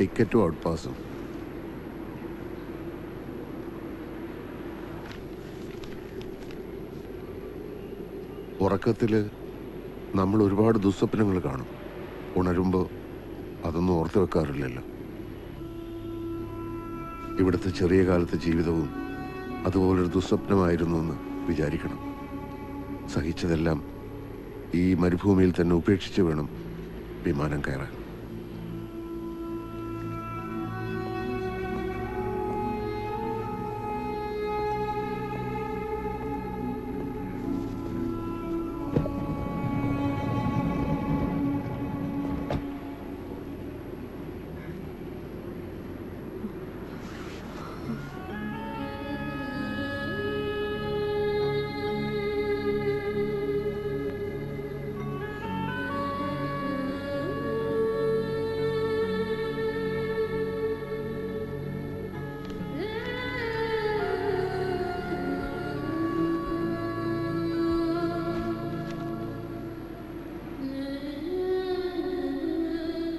ടിക്കറ്റും ഔട്ട് പാസും. ഉറക്കത്തിൽ നമ്മൾ ഒരുപാട് ദുസ്വപ്നങ്ങൾ കാണും. ഉണരുമ്പോൾ അതൊന്നും ഓർത്ത് വെക്കാറില്ലല്ലോ. ഇവിടുത്തെ ചെറിയ കാലത്തെ ജീവിതവും അതുപോലൊരു ദുസ്വപ്നമായിരുന്നു എന്ന് വിചാരിക്കണം. സഹിച്ചതെല്ലാം ഈ മരുഭൂമിയിൽ തന്നെ ഉപേക്ഷിച്ച് വേണം വിമാനം കയറാൻ.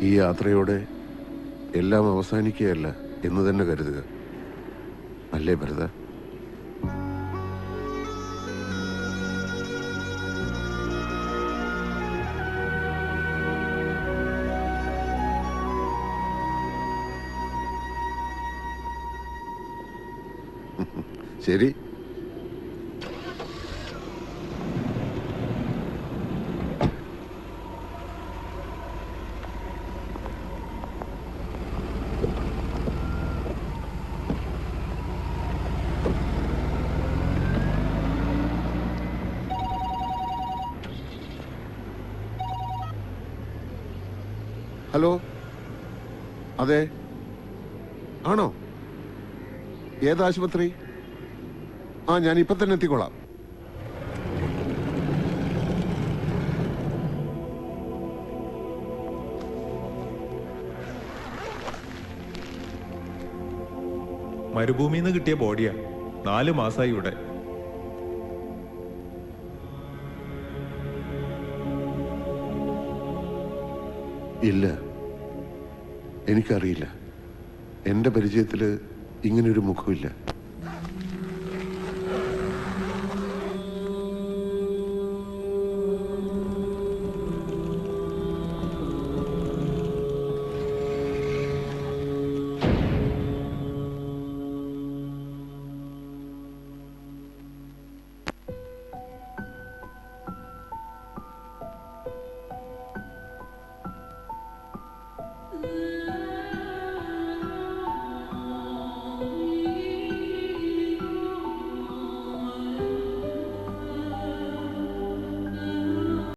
ഈ യാത്രയോടെ എല്ലാം അവസാനിക്കുകയല്ല എന്ന് തന്നെ കരുതുക. അല്ലേ ഭരത? ശരി. ഹലോ, അതെ, ആണോ? ഏതാശുപത്രി? ഞാൻ ഇപ്പൊ തന്നെ എത്തിക്കോളാം. മരുഭൂമിയിൽ നിന്ന് കിട്ടിയ ബോഡിയാ. 4 മാസമായി ഇവിടെ. ഇല്ല, എനിക്കറിയില്ല. എൻ്റെ പരിചയത്തിൽ ഇങ്ങനൊരു മുഖമില്ല.